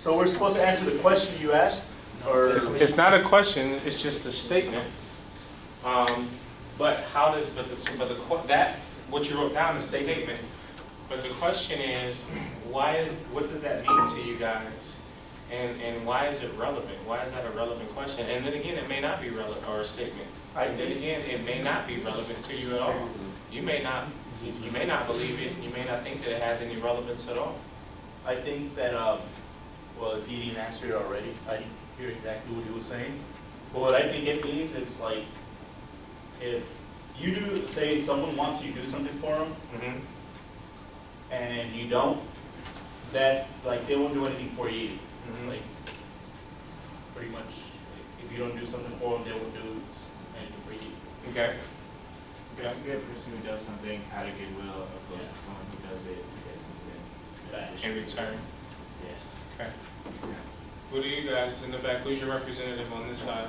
So we're supposed to answer the question you asked? Or It's not a question, it's just a statement. But how does, what you wrote down is a statement. But the question is, what does that mean to you guys? And why is it relevant? Why is that a relevant question? And then again, it may not be relevant, or a statement. And then again, it may not be relevant to you at all. You may not believe it, you may not think that it has any relevance at all. I think that, well, if he didn't answer it already, I didn't hear exactly what he was saying. But what I think it means, it's like, if you do, say someone wants you to do something for them, and you don't, that, like, they won't do anything for you either. Like, pretty much, like, if you don't do something for them, they won't do anything for you. Okay. Basically, a person who does something out of goodwill opposed to someone who does it to get something In return. Yes. Okay. What do you guys in the back? Who's your representative on this side?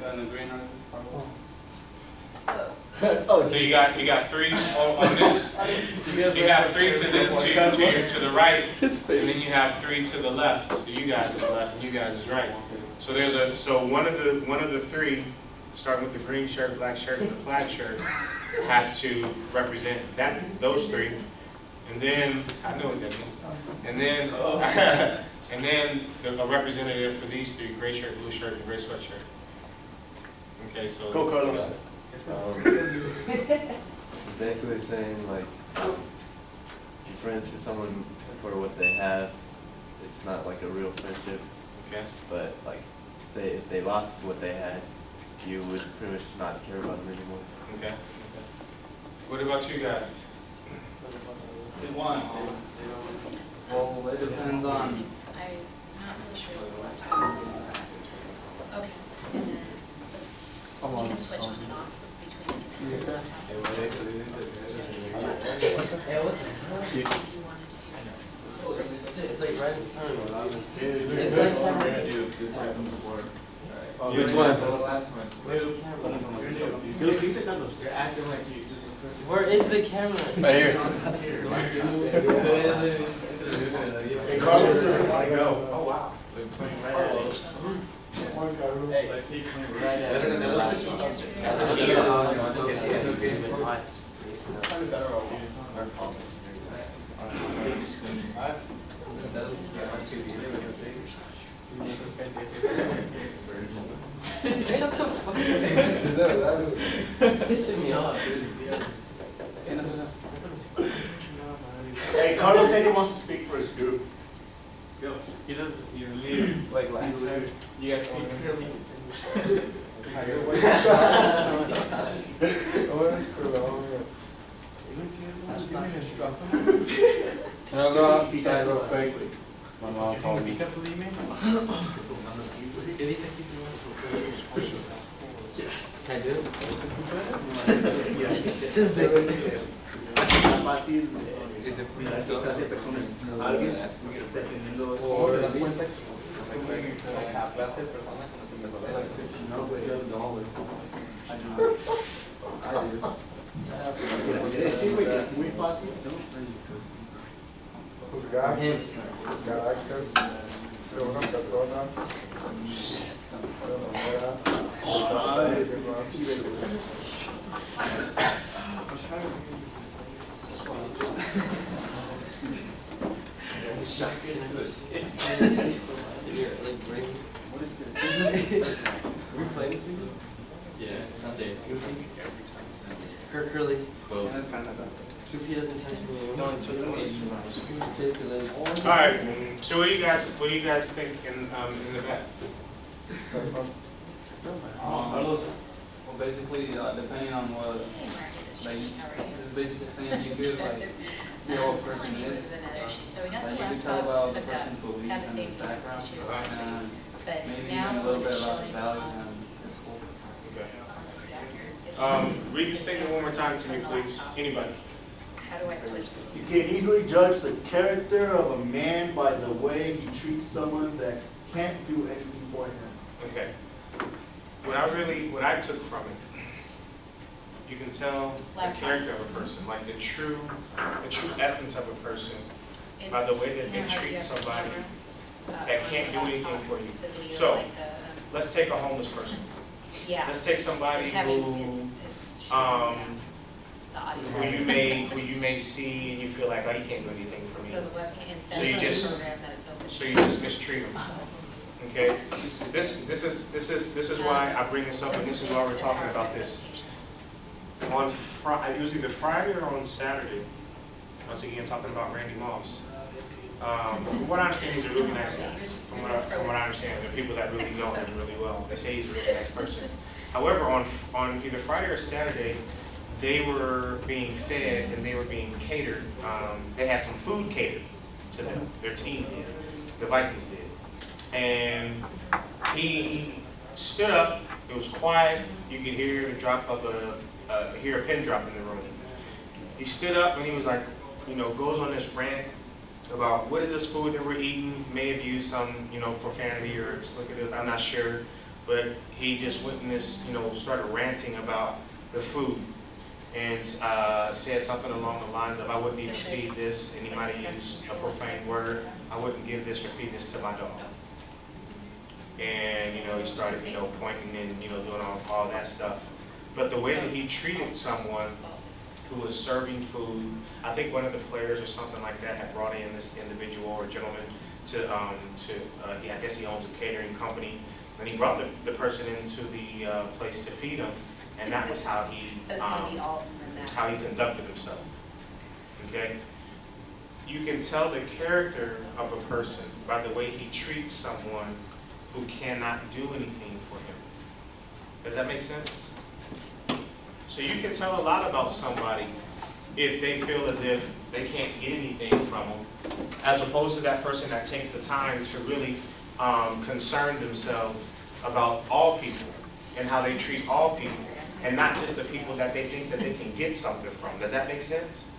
On the green on So you got three on this. You have three to the right, and then you have three to the left. So you guys is left, and you guys is right. So one of the three, starting with the green shirt, black shirt, and the plaid shirt, has to represent those three. And then I know what that means. And then a representative for these three: gray shirt, blue shirt, and gray sweatshirt. Okay, so. Go, Carlos. Basically saying like, you're friends for someone for what they have. It's not like a real friendship. Okay. But like, say if they lost what they had, you would pretty much not care about them anymore. Okay. What about you guys? They want. Well, it depends on. I'm not really sure what. Okay. And then you can switch on and off between the commands. It's like right in front of us. It's like we're gonna do this happened before. Which one? The last one. You're acting like you just a person. Where is the camera? Right here. Hey, Carlos doesn't want to go. Oh wow. They're playing right at us. Hey, let's see playing right at Shut the fuck up. Pissing me off, dude. Hey, Carlos said he wants to speak for his group. He doesn't even leave like last time. You guys speak clearly. Can I go outside real quick? My mom called me. Can I do it? Just do it. Is it Muy fácil. Him. What is this? Are we playing this weekend? Yeah, Sunday. Kirk Curly. Both. If he doesn't touch me, No, until the next basically like, All right. So what do you guys think in the back? Well, basically, depending on what, like, How are you? it's basically saying you could, like, see how a person is. So we got the Like, you can tell laptop about the hooked up, person's beliefs have a and his safety background, issues, and but maybe now even a little we're bit about his showing values on and his school. Okay. Read the statement one more time to me, please. Anybody? How do I switch them? You can easily judge the character of a man by the way he treats someone that can't do anything for him. Okay. What I took from it, you can tell the character of a person, like the true essence of a person by the way that they treat somebody. that can't do anything for you. The video, So, like the, let's take a homeless person. yeah. Let's take somebody It's having who, his showing the audio. who you may see and you feel like, oh, he can't do anything for me. So the webcam, So instead you of just- the program that it's open. So you just mistreat them. Okay? This is why I bring this up, and this is why we're talking about this. On Friday, it was either Friday or on Saturday, once again, talking about Randy Moss. From what I understand, he's a really nice guy. From what I understand, there are people that really know him really well. They say he's a really nice person. However, on either Friday or Saturday, they were being fed and they were being catered. They had some food catered to them. Their team did. The Vikings did. And he stood up. It was quiet. You could hear the drop of hear a pin drop in the room. He stood up and he was like, goes on this rant about what is this food that we're eating. May have used some, profanity or explicative. I'm not sure, but he just went in this, started ranting about the food and said something along the lines of, I wouldn't even feed this, and he might have used a profane word. I wouldn't give this or feed this to my dog. And, he started, pointing and, doing all that stuff. But the way that he treated someone who was serving food, I think one of the players or something like that had brought in this individual or gentleman I guess he owns a catering company, and he brought the person into the place to feed him, and that was how he conducted himself. Okay? You can tell the character of a person by the way he treats someone who cannot do anything for him. Does that make sense? So you can tell a lot about somebody if they feel as if they can't get anything from them, as opposed to that person that takes the time to really concern themselves about all people and how they treat all people, and not just the people that they think that they can get something from. Does that make sense?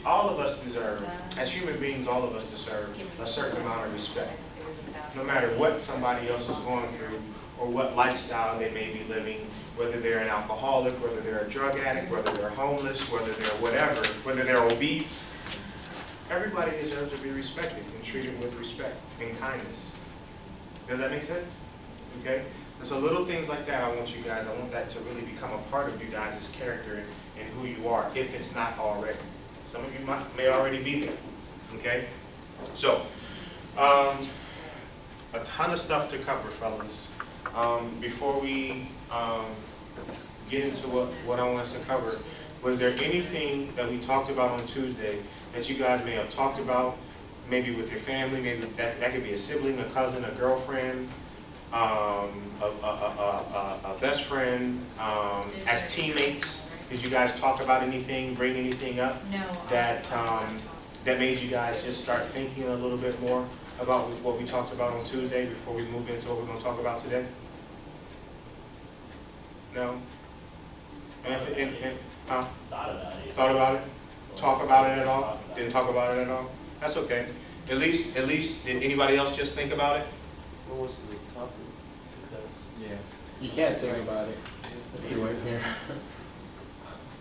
All of us deserve, as human beings, all of us deserve a certain amount of respect. No matter what somebody else is going through or what lifestyle they may be living, whether they're an alcoholic, whether they're a drug addict, whether they're homeless, whether they're whatever, whether they're obese, everybody deserves to be respected and treated with respect and kindness. Does that make sense? Okay? And so little things like that, I want that to really become a part of you guys' character and who you are, if it's not already. Some of you may already be there. Okay? So, a ton of stuff to cover, fellas. Before we get into what I want us to cover, was there anything that we talked about on Tuesday that you guys may have talked about, maybe with your family, maybe that could be a sibling, a cousin, a girlfriend, a best friend, as teammates? Did you guys talk about anything, bring anything up No. that made you guys just start thinking a little bit more about what we talked about on Tuesday before we move into what we're going to talk about today? No? Thought about it. Thought about it? Talk about it at all? Didn't talk about it at all? That's okay. At least, did anybody else just think about it? What was the topic? Success. Yeah. You can't think about it if you weren't here.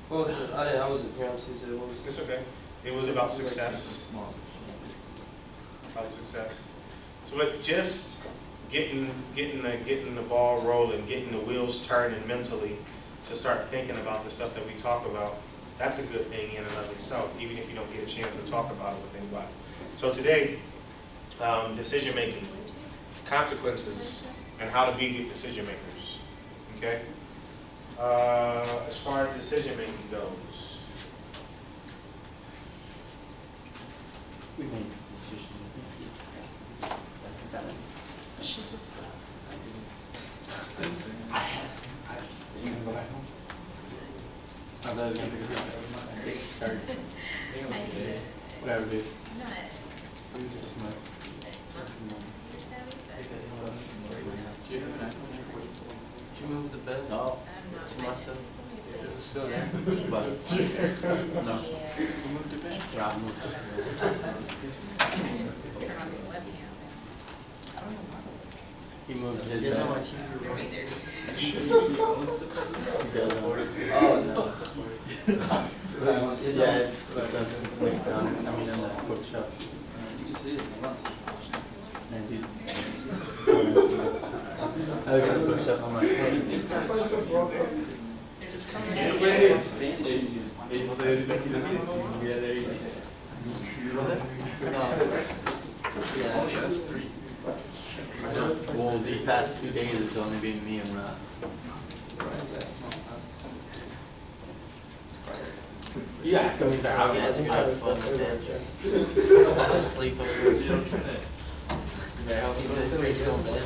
What was it? I wasn't here on Tuesday. What was it? It's okay. It was about success. About success. So it just getting the ball rolling, getting the wheels turning mentally to start thinking about the stuff that we talk about. That's a good thing in and of itself, even if you don't get a chance to talk about it with anybody. So today, decision making, consequences, and how to be good decision makers. Okay? As far as decision making goes, We made the decision. You can go back home. I thought it was gonna take us like 6:30. Whatever, dude. Not. We just might. You're savvy, Did you move the bed? No. but I'm not. To my side? Somebody's Is it still there? But, no. Yeah. Who moved it back? Yeah, I moved. I just turn on the webcam. He moved his You guys know my bed. TV Right remote? there. He doesn't. Oh, no. Yeah, it's like down, in the bookshop. You can see it. Man, dude. I look at the bookshelf, I'm like, hey, these guys. Yeah, that's 3. I know. Well, these past 2 days it's only been me and Rob. You ask him, he's like, "Oh, you guys are gonna have fun with it." I'm asleep over here. Yeah, I'll keep it pretty still, man.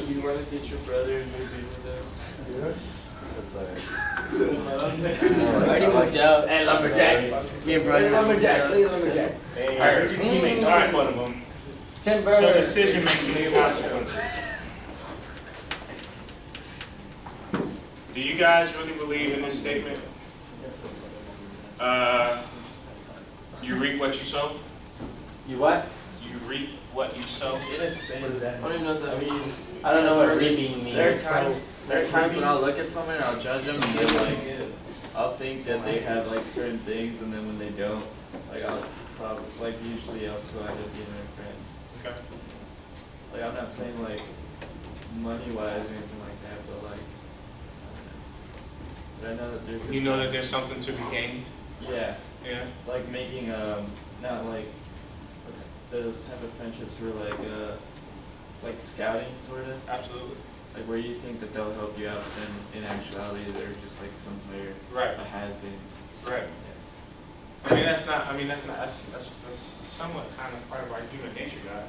You wanna get your brother and maybe with us? That's alright. I already moved out. Hey, lumberjack. Me and Brian. Lumberjack, lead lumberjack. All right, here's your teammate. All right, one of them. Timber. So decision making and consequences. Do you guys really believe in this statement? You reap what you sow? You what? You reap what you sow? In a sense. I don't even know what that means. I don't know what reaping means. There are times when I'll look at someone and I'll judge them and then like, I'll think that they have like certain things and then when they don't, like I'll probably, like usually I'll still end up being their friend. Okay. Like I'm not saying like money wise or anything like that, but like, I don't know. But I know that there's. You know that there's something to be gained? Yeah, Yeah. like making not like those type of friendships were like scouting sort of. Absolutely. Like where you think that they'll help you out, but then in actuality they're just like some player Right. that has been. Right. Yeah. I mean, that's somewhat kind of part of our human nature, guys.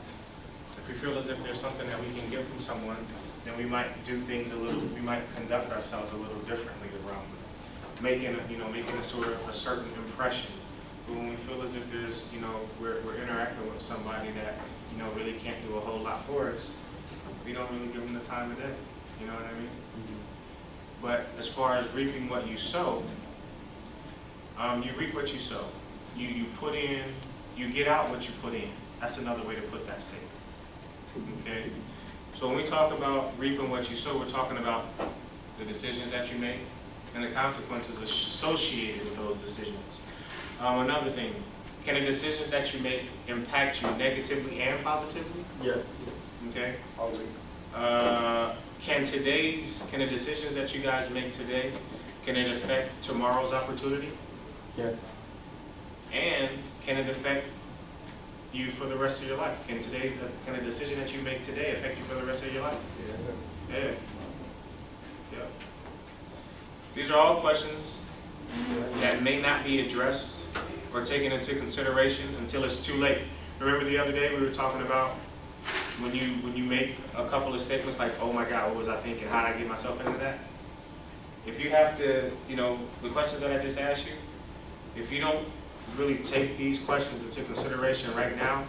If we feel as if there's something that we can get from someone, then we might do things we might conduct ourselves a little differently around them. Making a sort of a certain impression. But when we feel as if there's, we're interacting with somebody that, really can't do a whole lot for us, we don't really give them the time of day. You know what I mean? But as far as reaping what you sow, you reap what you sow. You put in, you get out what you put in. That's another way to put that statement. Okay? So when we talk about reaping what you sow, we're talking about the decisions that you make and the consequences associated with those decisions. Another thing, can the decisions that you make impact you negatively and positively? Yes. Okay? Always. Can the decisions that you guys make today, can it affect tomorrow's opportunity? Yes. And can it affect you for the rest of your life? Can a decision that you make today affect you for the rest of your life? Yeah. Yeah. Yep. These are all questions that may not be addressed or taken into consideration until it's too late. Remember the other day we were talking about when you make a couple of statements like, oh my God, what was I thinking? How did I get myself into that? If you have to, the questions that I just asked you, if you don't really take these questions into consideration right now,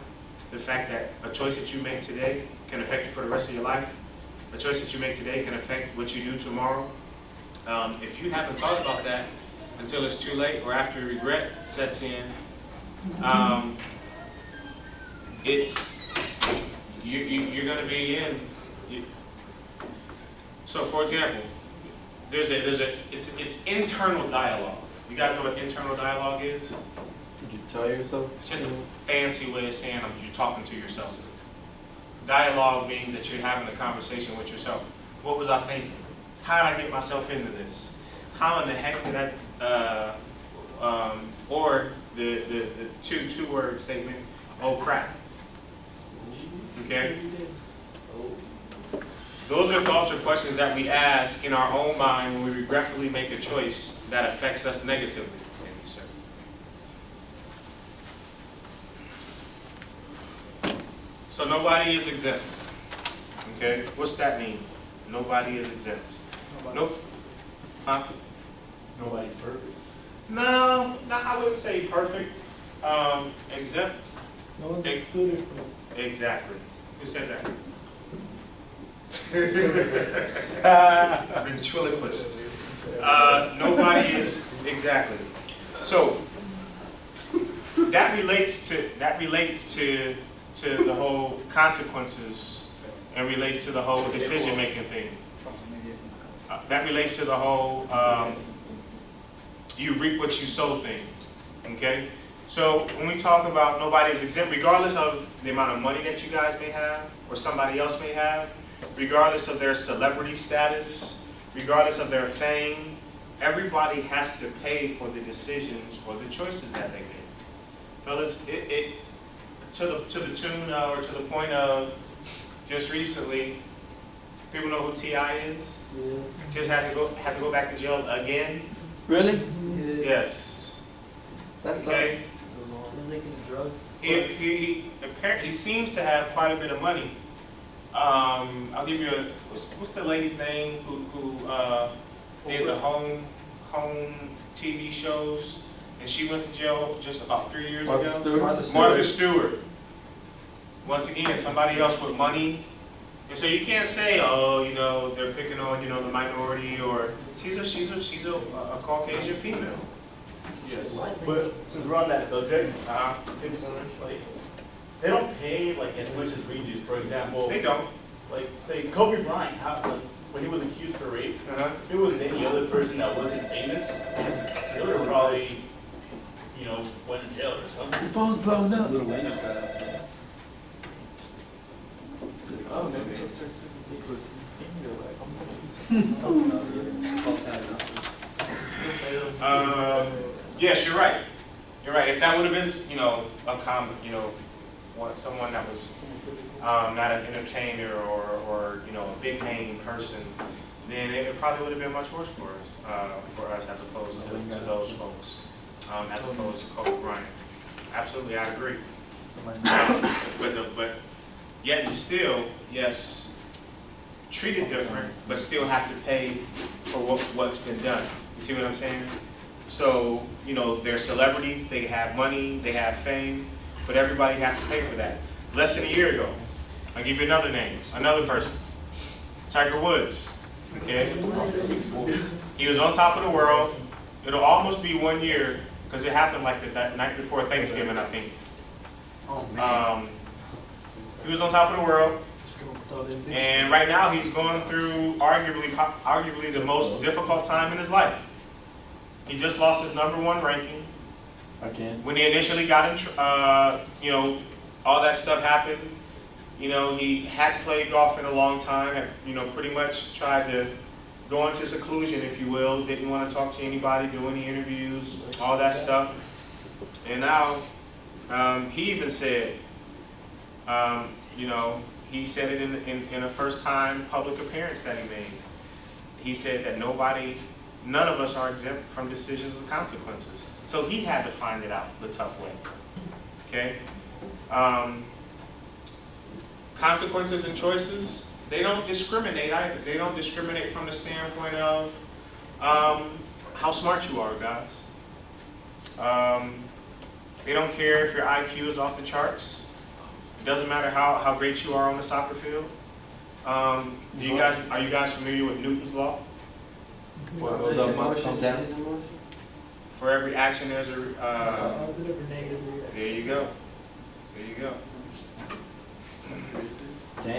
the fact that a choice that you make today can affect you for the rest of your life, a choice that you make today can affect what you do tomorrow. If you haven't thought about that until it's too late or after regret sets in, you're going to be in. So, for example, it's internal dialogue. You guys know what internal dialogue is? Did you tell yourself? It's just a fancy way of saying you're talking to yourself. Dialogue means that you're having a conversation with yourself. What was I thinking? How did I get myself into this? How in the heck did I, or the two-word statement, oh crap. Okay? Those are thoughts or questions that we ask in our own mind when we regretfully make a choice that affects us negatively. Thank you, sir. So nobody is exempt. Okay? What's that mean? Nobody is exempt. Nope. Huh? Nobody's perfect. No, I wouldn't say perfect. Exempt. No one's excluded from it. Exactly. Who said that? Ventriloquist. Nobody is exactly. So that relates to the whole consequences and relates to the whole decision making thing. That relates to the whole you reap what you sow thing. Okay? So when we talk about nobody's exempt, regardless of the amount of money that you guys may have, or somebody else may have, regardless of their celebrity status, regardless of their fame, everybody has to pay for the decisions or the choices that they make. Fellas, to the tune or to the point of just recently, people know who T.I. is? Yeah. Just have to go back to jail again? Really? Yeah. Yes. That's Okay. You think he's a drug? He apparently seems to have quite a bit of money. I'll give you what's the lady's name who did the home TV shows, and she went to jail just about 3 years ago. Martha Stewart. Once again, somebody else with money. And so you can't say, oh, you know, they're picking on, you know, the minority, or she's a Caucasian female. Yes. But since we're on that subject, it's like, they don't pay like as much as we do. For example, They don't. like say Kobe Bryant, like, when he was accused for rape, Uh-huh. if it was any other person that wasn't famous, they would have probably, you know, went to jail or something. Your phone's blown up. Little Wayne just got out there. Oh, It's all tied up. Yes, you're right. You're right. If that would have been, you know, a common, you know, someone that was not an entertainer or you know, a big name person, then it probably would have been much worse for us as opposed to those folks, as opposed to Kobe Bryant. Absolutely, I agree. But yet and still, yes, treated different, but still have to pay for what's been done. You see what I'm saying? So, you know, they're celebrities, they have money, they have fame, but everybody has to pay for that. Less than a year ago, I'll give you another name, another person, Tiger Woods, okay? He was on top of the world. It'll almost be 1 year, because it happened like that night before Thanksgiving, I think. Oh man. He was on top of the world, and right now he's going through arguably the most difficult time in his life. He just lost his #1 ranking. Again. When he initially got in, you know, all that stuff happened. You know, he hadn't played golf in a long time. Had, you know, pretty much tried to go into seclusion, if you will. Didn't want to talk to anybody, do any interviews, all that stuff. And now, he even said, you know, he said it in a first-time public appearance that he made. He said that none of us are exempt from decisions and consequences. So he had to find it out the tough way. Okay? Consequences and choices, they don't discriminate either. They don't discriminate from the standpoint of how smart you are, guys. They don't care if your IQ is off the charts. It doesn't matter how great you are on the soccer field. Are you guys familiar with Newton's law? What goes up must come down. For every action, there's a. Positive or negative reaction. There you go. There you go.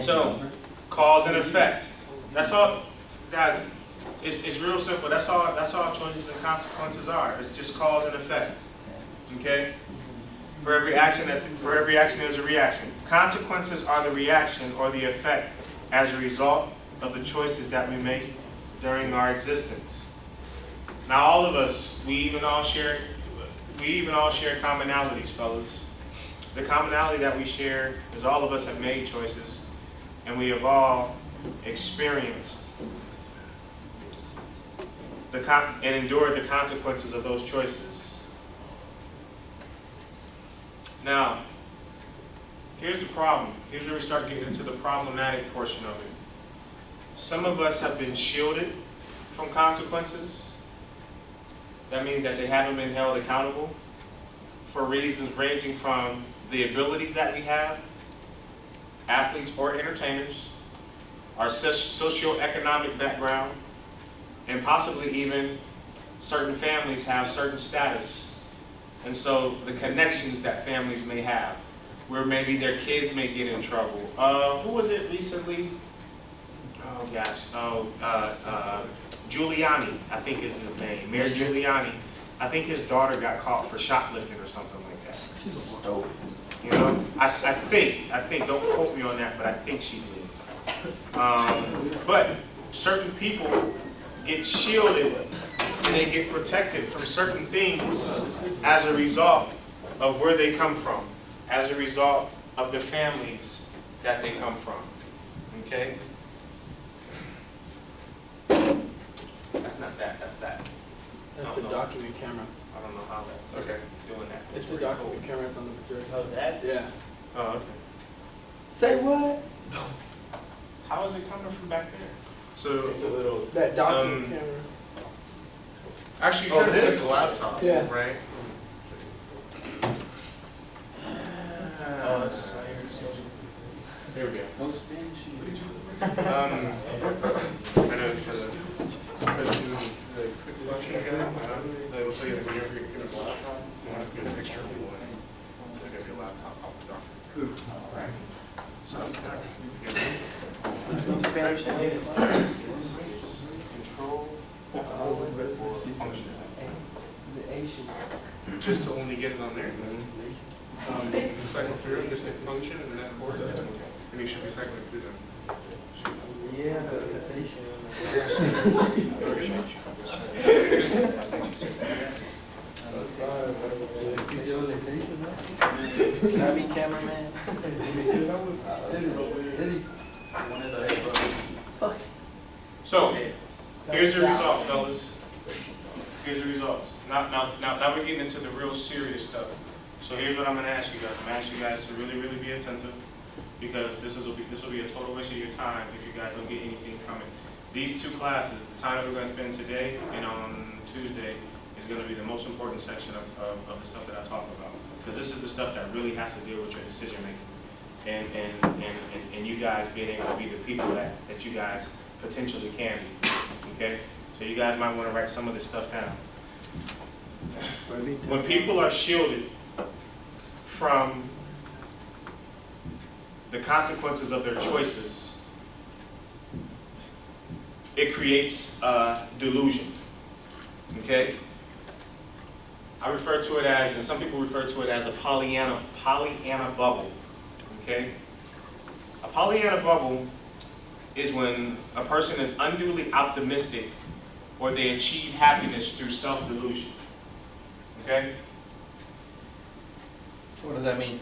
So, cause and effect. That's all, guys. It's real simple. That's all choices and consequences are. It's just cause and effect. Okay. For every action, there's a reaction. Consequences are the reaction or the effect as a result of the choices that we make during our existence. Now, all of us, we even all share commonalities, fellas. The commonality that we share is all of us have made choices, and we have all experienced and endured the consequences of those choices. Now, here's the problem. Here's where we start getting into the problematic portion of it. Some of us have been shielded from consequences. That means that they haven't been held accountable for reasons ranging from the abilities that we have, athletes or entertainers, our socioeconomic background, and possibly even certain families have certain status. And so the connections that families may have, where maybe their kids may get in trouble. Who was it recently? Oh gosh, Giuliani, I think is his name. Mayor Giuliani I think his daughter got caught for shoplifting or something like that. Stupid. You know, I think, don't quote me on that, but I think she did. But certain people get shielded and they get protected from certain things as a result of where they come from, as a result of the families that they come from. Okay? That's not that, that's that. That's the document camera. I don't know how that's doing that. It's the document camera that's on the projector. Oh, that's. Yeah. Oh, okay. Say what? How is it coming from back there? So it's a little. That document camera. Actually, Oh, try to click this? the laptop, Yeah. right? There we go. No Spanish. I know it's kind of. They will say that whenever you're getting a laptop, you want to get an extra one. So they're going to be a laptop off the document. Right. So, Spanish and it's control or function. the Asian. Just to only get it on there, and then cycle through and just hit function and then that board, and you should be cycling through them. Yeah, it's Asian. Can I be cameraman? So, here's the result, fellas. Here's the results. Now we're getting into the real serious stuff. So here's what I'm going to ask you guys. I'm going to ask you guys to really, really be attentive, because this will be a total waste of your time if you guys don't get anything from it. These two classes, the time that we're going to spend today and on Tuesday, is going to be the most important section of the stuff that I talk about, because this is the stuff that really has to deal with your decision making, and you guys being able to be the people that you guys potentially can be. Okay, so you guys might want to write some of this stuff down. When people are shielded from the consequences of their choices, it creates delusion. Okay? I refer to it as, and some people refer to it as a Pollyanna bubble. Okay? A Pollyanna bubble is when a person is unduly optimistic or they achieve happiness through self-delusion. Okay? So what does that mean?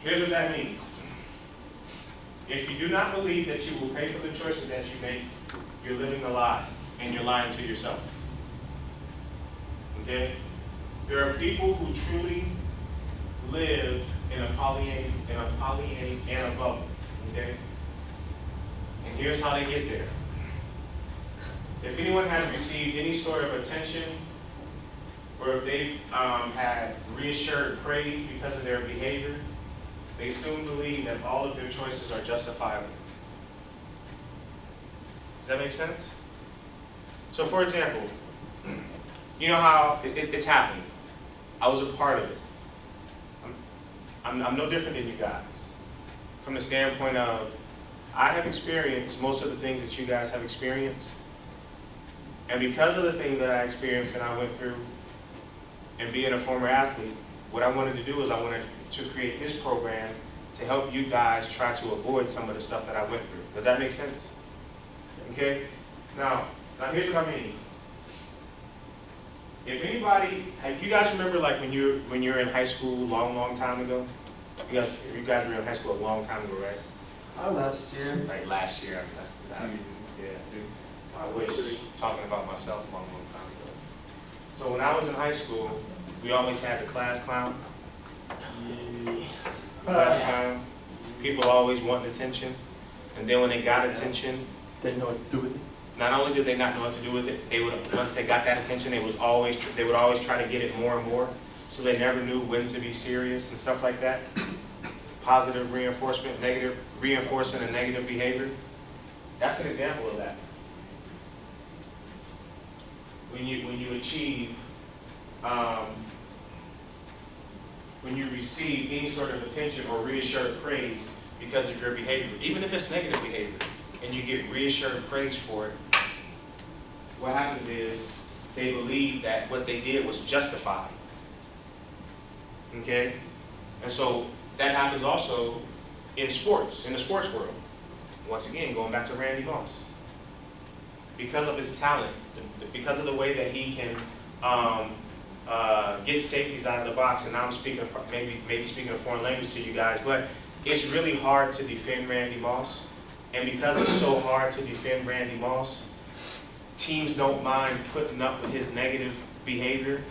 Here's what that means. If you do not believe that you will pay for the choices that you make, you're living a lie, and you're lying to yourself. Okay? There are people who truly live in a Pollyanna bubble. Okay? And here's how they get there. If anyone has received any sort of attention, or if they've had reassured praise because of their behavior, they soon believe that all of their choices are justifiable. Does that make sense? So for example, you know how it's happened. I was a part of it. I'm no different than you guys. From the standpoint of, I have experienced most of the things that you guys have experienced. And because of the things that I experienced and I went through, and being a former athlete, what I wanted to do is I wanted to create this program to help you guys try to avoid some of the stuff that I went through. Does that make sense? Okay? Now here's what I mean. If anybody, you guys remember like when you're in high school long time ago? You guys were in high school a long time ago, right? Last year. Like last year. Yeah, dude. I wish talking about myself a long time ago. So when I was in high school, we always had the class clown. Class clown. People always wanting attention. And then when they got attention, They know what to do with it. not only did they not know what to do with it, they would, once they got that attention, they would always try to get it more and more. So they never knew when to be serious and stuff like that. Positive reinforcement, negative reinforcing a negative behavior. That's an example of that. When you achieve, when you receive any sort of attention or reassured praise because of your behavior, even if it's negative behavior, and you get reassured praise for it, what happens is they believe that what they did was justified. Okay? And so that happens also in sports, in the sports world. Once again, going back to Randy Moss. Because of his talent, because of the way that he can get safeties out of the box, and now I'm speaking, maybe speaking a foreign language to you guys, but it's really hard to defend Randy Moss. And because it's so hard to defend Randy Moss, teams don't mind putting up with his negative behavior.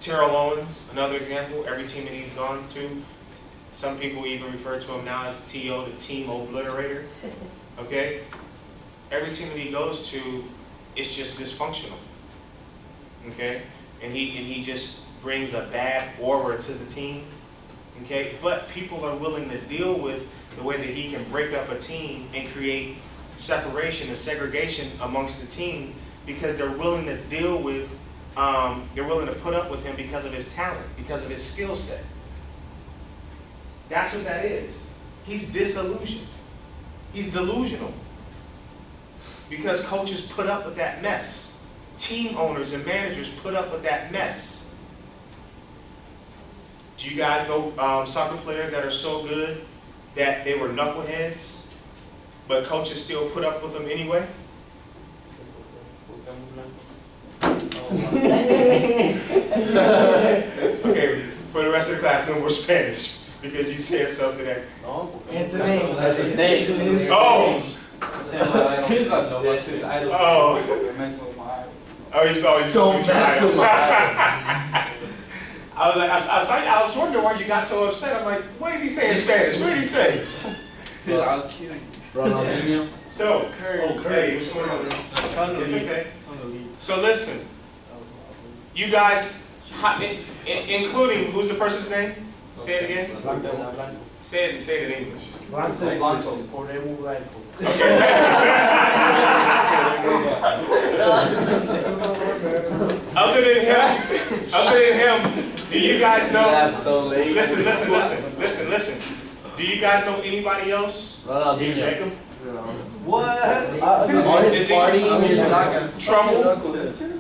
Terrell Owens, another example, every team that he's gone to, some people even refer to him now as T.O., the team obliterator, okay? Every team that he goes to, it's just dysfunctional, okay? And he just brings a bad aura to the team, okay? But people are willing to deal with the way that he can break up a team and create separation and segregation amongst the team, because they're willing to deal with, they're willing to put up with him because of his talent, because of his skill set. That's what that is. He's disillusioned. He's delusional. Because coaches put up with that mess. Team owners and managers put up with that mess. Do you guys know soccer players that are so good that they were knuckleheads, but coaches still put up with them anyway? Okay, for the rest of the class, no more Spanish, because you said something that... It's the name. That's his name. Oh! Oh! Oh, he's probably Don't mess with my I was like, I was wondering why you got so upset. I'm like, what did he say in Spanish? What did he say? I'll kill you. Ronaldinho. So, Curry. hey, what's going on? It's okay. So listen, you guys, including, who's the person's name? Say it again. Say it in English. Podemos blanco. Other than him, do you guys know? That's so late. Listen. Do you guys know anybody else? Ronaldinho. What? Is he- Trumbull?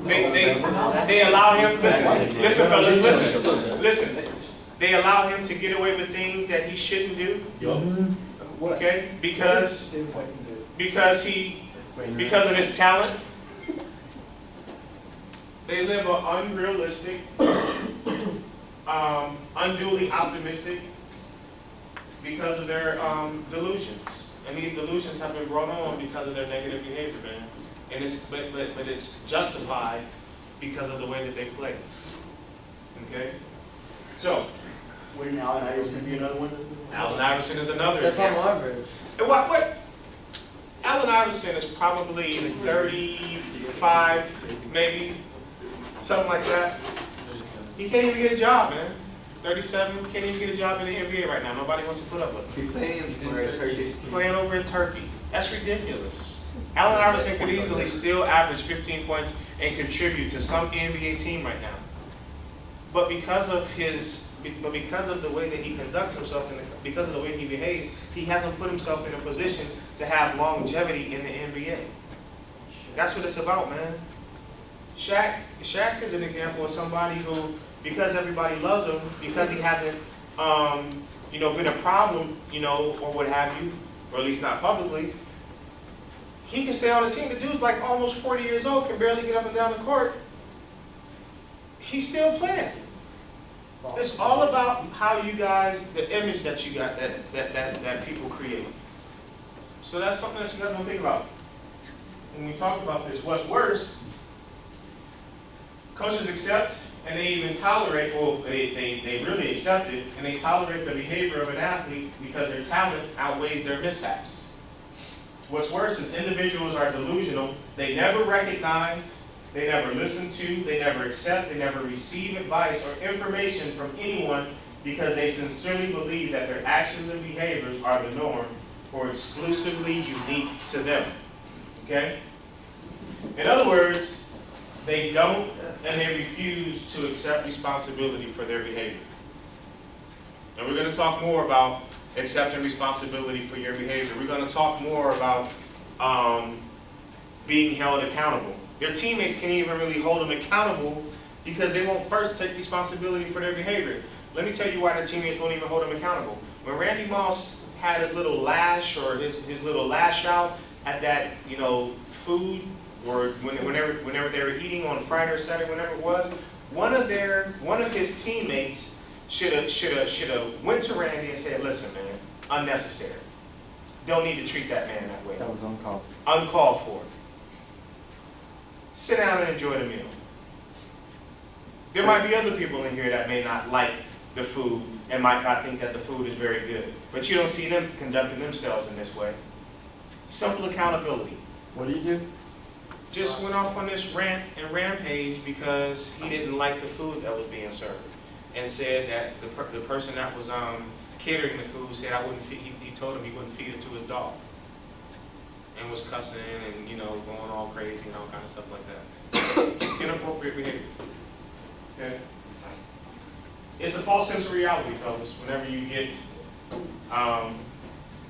They allow him, listen fellas, listen. They allow him to get away with things that he shouldn't do. Okay? Because of his talent. They live an unrealistic, unduly optimistic, because of their delusions. And these delusions have been brought on because of their negative behavior, man. And but it's justified because of the way that they play. Okay? So, Wouldn't Allen Iverson be another one? Allen Iverson is another That's on example. Marbury. And what? Allen Iverson is probably 35, maybe, something like that. He can't even get a job, man. 37, can't even get a job in the NBA right now. Nobody wants to put up with him. He's playing for a Turkish team. Playing over in Turkey. That's ridiculous. Allen Iverson could easily still average 15 points and contribute to some NBA team right now. But because of the way that he conducts himself and because of the way he behaves, he hasn't put himself in a position to have longevity in the NBA. That's what it's about, man. Shaq is an example of somebody who, because everybody loves him, because he hasn't, been a problem, or what have you, or at least not publicly, he can stay on the team. The dude's like almost 40 years old, can barely get up and down the court. He's still playing. It's all about how you guys, the image that you got, that people create. So that's something that you guys want to think about. When we talk about this, what's worse, coaches accept and they even tolerate, well, they really accept it, and they tolerate the behavior of an athlete because their talent outweighs their mishaps. What's worse is individuals are delusional. They never recognize, they never listen to, they never accept, they never receive advice or information from anyone because they sincerely believe that their actions and behaviors are the norm or exclusively unique to them. Okay? In other words, they don't and they refuse to accept responsibility for their behavior. And we're going to talk more about accepting responsibility for your behavior. We're going to talk more about being held accountable. Your teammates can't even really hold them accountable because they won't first take responsibility for their behavior. Let me tell you why the teammates won't even hold him accountable. When Randy Moss had his little lash or his little lash out at that, you know, food, or whenever they were eating on Friday or Saturday, whenever it was, one of his teammates should have went to Randy and said, listen, man, unnecessary. Don't need to treat that man that way. That was uncalled. Uncalled for. Sit down and enjoy the meal. There might be other people in here that may not like the food and might not think that the food is very good. But you don't see them conducting themselves in this way. Simple accountability. What do you do? Just went off on this rant and rampage because he didn't like the food that was being served, and said that the person that was catering the food said I wouldn't feed. He told him he wouldn't feed it to his dog, and was cussing and, you know, going all crazy and all kind of stuff like that. It's inappropriate behavior. Okay. It's a false sense of reality, fellas. Whenever you get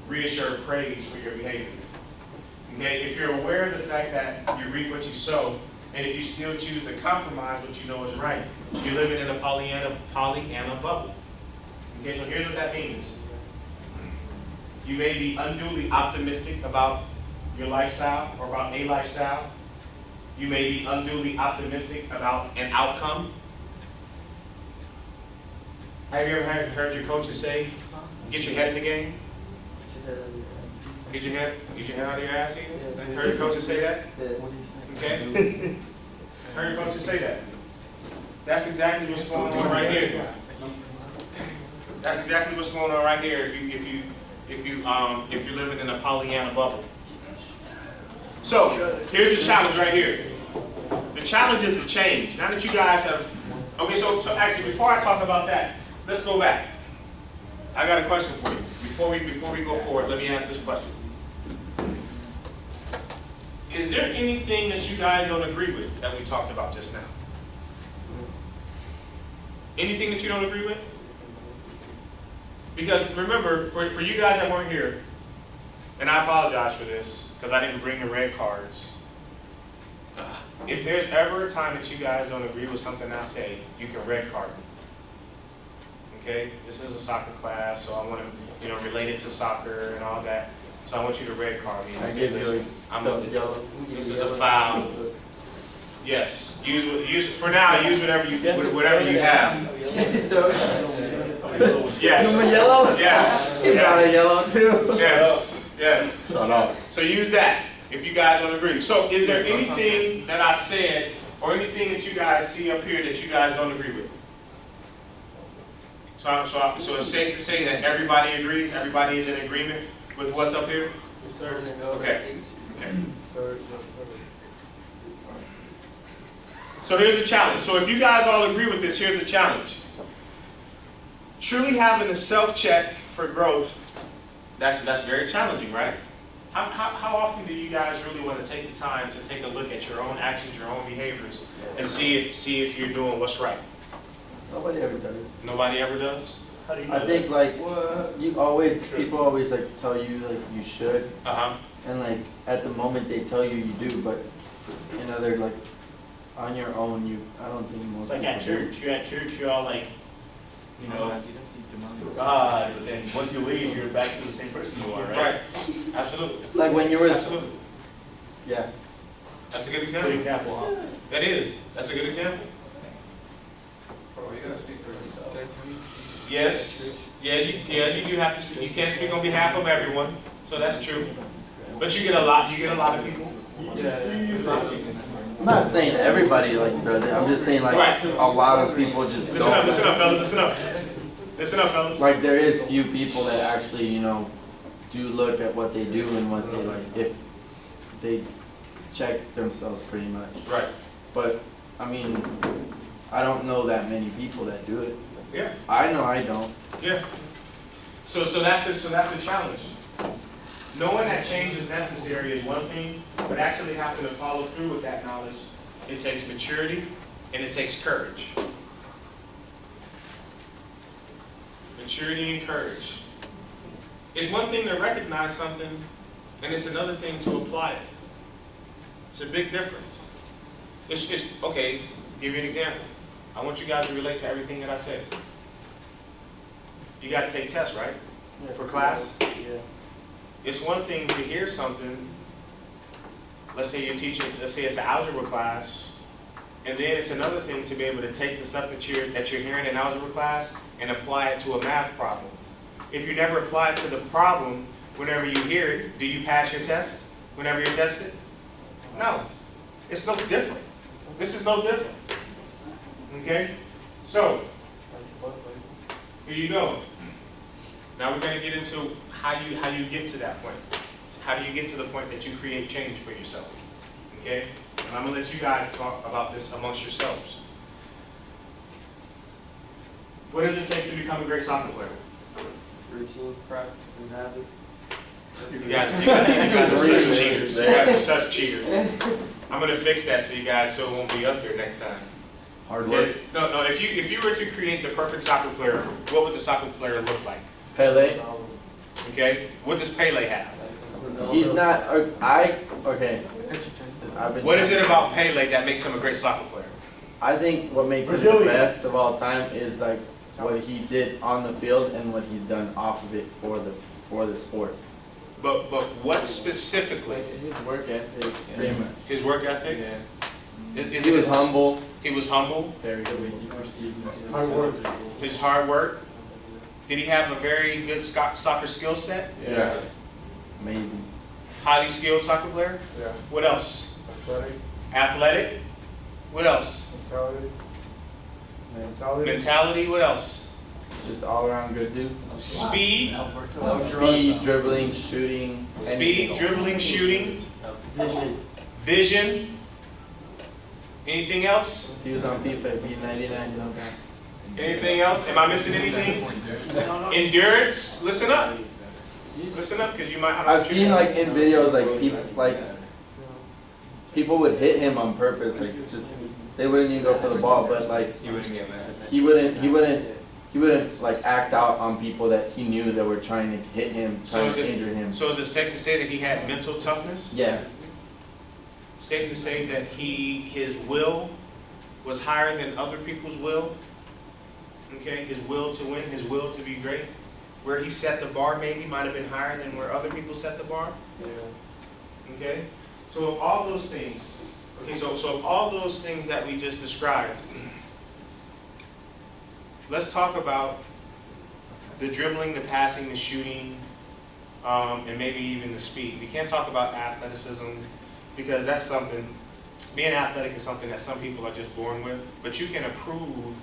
reassured praise for your behavior. Okay, if you're aware of the fact that you reap what you sow, and if you still choose to compromise what you know is right, you're living in a Pollyanna bubble. Okay, so here's what that means. You may be unduly optimistic about your lifestyle or about a lifestyle. You may be unduly optimistic about an outcome. Have you ever heard your coaches say, get your head in the game? Get your head out of your ass either? Heard your coaches say that? Okay? Heard your coaches say that? That's exactly what's going on right here. That's exactly what's going on right here if you're living in a Pollyanna bubble. So, here's the challenge right here. The challenge is the change. Now that you guys have, okay, so actually before I talk about that, let's go back. I got a question for you. Before we go forward, let me ask this question. Is there anything that you guys don't agree with that we talked about just now? Anything that you don't agree with? Because remember, for you guys that weren't here, and I apologize for this, because I didn't bring the red cards. If there's ever a time that you guys don't agree with something I say, you can red card me. Okay? This is a soccer class, so I want to, relate it to soccer and all that. So I want you to red card me. I give you this is a foul. Yes. Use for now. Use whatever you have. Yes. Yellow? Yes. You got a yellow too? Yes. Yes. Shut up. So use that if you guys don't agree. So is there anything that I said or anything that you guys see up here that you guys don't agree with? So it's safe to say that everybody agrees, everybody is in agreement with what's up here? Okay. So here's the challenge. So if you guys all agree with this, here's the challenge. Truly having a self-check for growth, that's very challenging, right? How often do you guys really want to take the time to take a look at your own actions, your own behaviors, and see if you're doing what's right? Nobody ever does. Nobody ever does? I think people always like tell you like you should, and like at the moment they tell you you do, but they're like on your own I don't think most like people at do. church, you're all like, God, but then once you leave, you're back to the same person you are, right? Right. Absolutely. Like when you were Absolutely. Yeah. That's a good Good example. example, huh? That is. That's a good example. Yes. Yeah, you do have to speak. You can't speak on behalf of everyone, so that's true. But you get a lot of people. I'm not saying everybody like does it. I'm just saying like Right. a lot of people just Listen don't. up, fellas, listen up, fellas. Like there is few people that actually, do look at what they do and what they like, if they check themselves pretty much. Right. But, I mean, I don't know that many people that do it. Yeah. I know I don't. Yeah. So that's the challenge. Knowing that change is necessary is one thing, but actually having to follow through with that knowledge, it takes maturity and it takes courage. Maturity and courage. It's one thing to recognize something, and it's another thing to apply it. It's a big difference. It's, okay, give you an example. I want you guys to relate to everything that I said. You guys take tests, right? For class? Yeah. It's one thing to hear something, let's say you're teaching, let's say it's an algebra class, and then it's another thing to be able to take the stuff that you're hearing in algebra class and apply it to a math problem. If you never apply it to the problem, whenever you hear it, do you pass your test whenever you're tested? No. It's no different. This is no different. Okay? So, here you go. Now we're going to get into how you get to that point. So how do you get to the point that you create change for yourself? Okay? And I'm going to let you guys talk about this amongst yourselves. What does it take to become a great soccer player? Routine, practice, and habit. You guys are such cheaters. You guys are such cheaters. I'm going to fix that so you guys so it won't be up there next time. Hard work. Okay? No, if you were to create the perfect soccer player, what would the soccer player look like? Pele. Okay? What does Pele have? He's not. Okay. 'Cause I've been. What is it about Pele that makes him a great soccer player? I think what makes him the best of all time is like what he did on the field and what he's done off of it for the sport. But what specifically? His work ethic. Pretty much. His work ethic? Yeah. Is He it was his, humble. he was humble? Very good. He perceived himself. Hard work. His hard work? Did he have a very good soccer skill set? Yeah. Amazing. Highly skilled soccer player? Yeah. What else? Athletic. Athletic? What else? Mentality. Mentality. Mentality? What else? Just all around good dude. Speed? Speed, dribbling, shooting. Speed, dribbling, shooting, Vision. vision. Anything else? He was on FIFA, beat 99, no doubt. Anything else? Am I missing anything? Endurance? Listen up. Listen up, because you might. I've seen like in videos people would hit him on purpose, like just they wouldn't even go for the ball, but like he wouldn't like act out on people that he knew that were trying to hit him, trying to injure him. So is it safe to say that he had mental toughness? Yeah. Safe to say that his will was higher than other people's will? Okay, his will to win, his will to be great? Where he set the bar maybe might have been higher than where other people set the bar? Yeah. Okay? So of all those things, so of all those things that we just described, let's talk about the dribbling, the passing, the shooting, and maybe even the speed. We can't talk about athleticism because that's something, being athletic is something that some people are just born with, but you can improve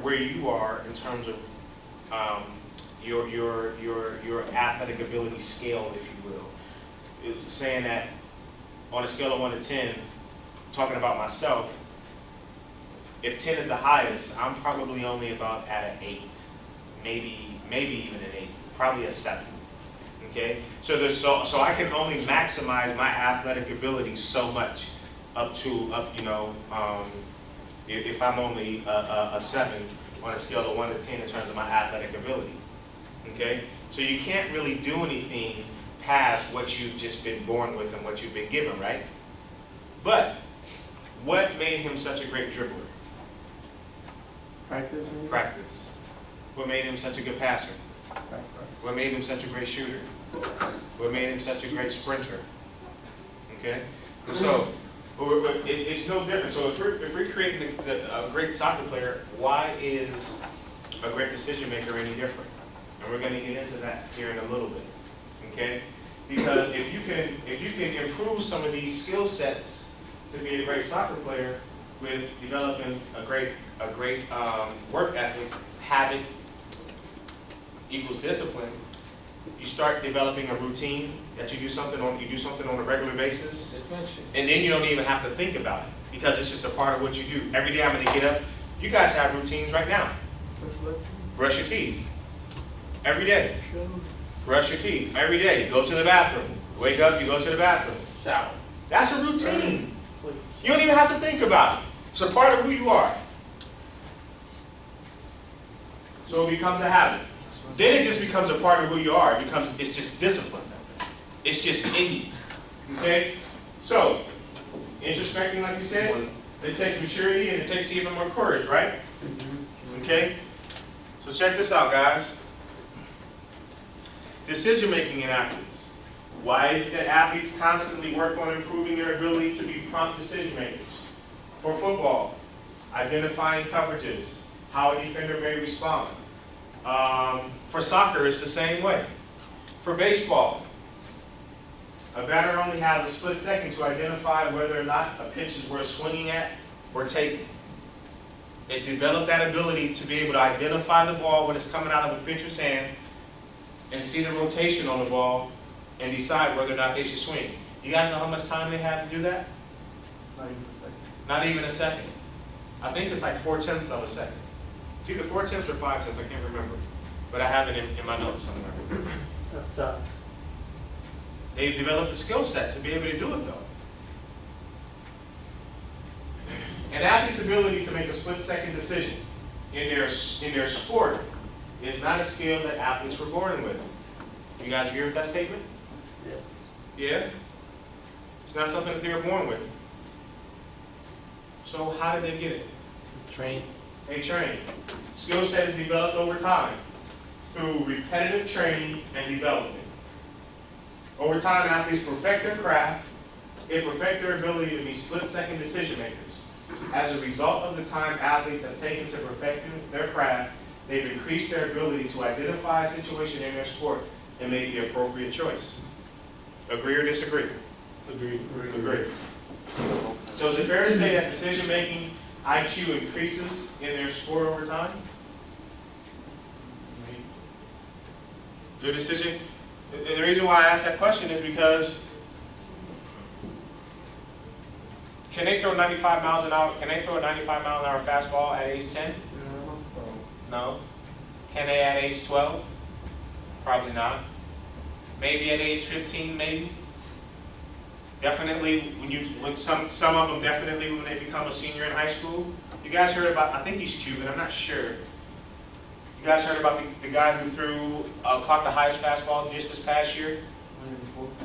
where you are in terms of your athletic ability scale, if you will. Saying that on a scale of 1 to 10, talking about myself, if 10 is the highest, I'm probably only about at an 8, maybe even an 8, probably a 7. Okay, so I can only maximize my athletic ability so much if I'm only a 7 on a scale of 1 to 10 in terms of my athletic ability. Okay, so you can't really do anything past what you've just been born with and what you've been given, right? But what made him such a great dribbler? Practice. Practice. What made him such a good passer? Practice. What made him such a great shooter? What made him such a great sprinter? Okay? And so, it's no different. So if we're creating a great soccer player, why is a great decision maker any different? And we're going to get into that here in a little bit. Okay? Because if you can improve some of these skill sets to be a great soccer player with developing a great work ethic, habit equals discipline, you start developing a routine that you do something on a regular basis, and then you don't even have to think about it because it's just a part of what you do. Every day I'm going to get up. You guys have routines right now. Brush your teeth. Every day. Brush your teeth. Every day. Go to the bathroom. Wake up, you go to the bathroom. Shower. That's a routine. You don't even have to think about it. It's a part of who you are. So it becomes a habit. Then it just becomes a part of who you are. It's just discipline. It's just in you. Okay? So, Introspecting, like you said, it takes maturity and it takes even more courage, right? Okay? So check this out, guys. Decision-making in athletes. Why is it that athletes constantly work on improving their ability to be prompt decision makers? For football, identifying coverages, how a defender may respond. For soccer, it's the same way. For baseball, a batter only has a split second to identify whether or not a pitch is worth swinging at or taking. It developed that ability to be able to identify the ball when it's coming out of a pitcher's hand and see the rotation on the ball and decide whether or not they should swing. You guys know how much time they have to do that? Not even a second. Not even a second. I think it's like 4/10 of a second. It's either 4/10 or 5/10, I can't remember. But I have it in my notes somewhere. That sucks. They've developed a skill set to be able to do it though. An athlete's ability to make a split-second decision in their sport is not a skill that athletes were born with. You guys agree with that statement? Yeah. Yeah? It's not something that they were born with. So how did they get it? Train. They train. Skill set is developed over time through repetitive training and development. Over time, athletes perfect their craft and perfect their ability to be split-second decision makers. As a result of the time athletes have taken to perfecting their craft, they've increased their ability to identify a situation in their sport and make the appropriate choice. Agree or disagree? Agreed. Agree. So is it fair to say that decision-making IQ increases in their sport over time? Your decision, and the reason why I asked that question is because can they throw 95 miles an hour? Can they throw a 95 mile an hour fastball at age 10? No. Can they at age 12? Probably not. Maybe at age 15, maybe. Definitely when some of them definitely when they become a senior in high school. You guys heard about, I think he's Cuban, I'm not sure. You guys heard about the guy who caught the highest fastball just this past year?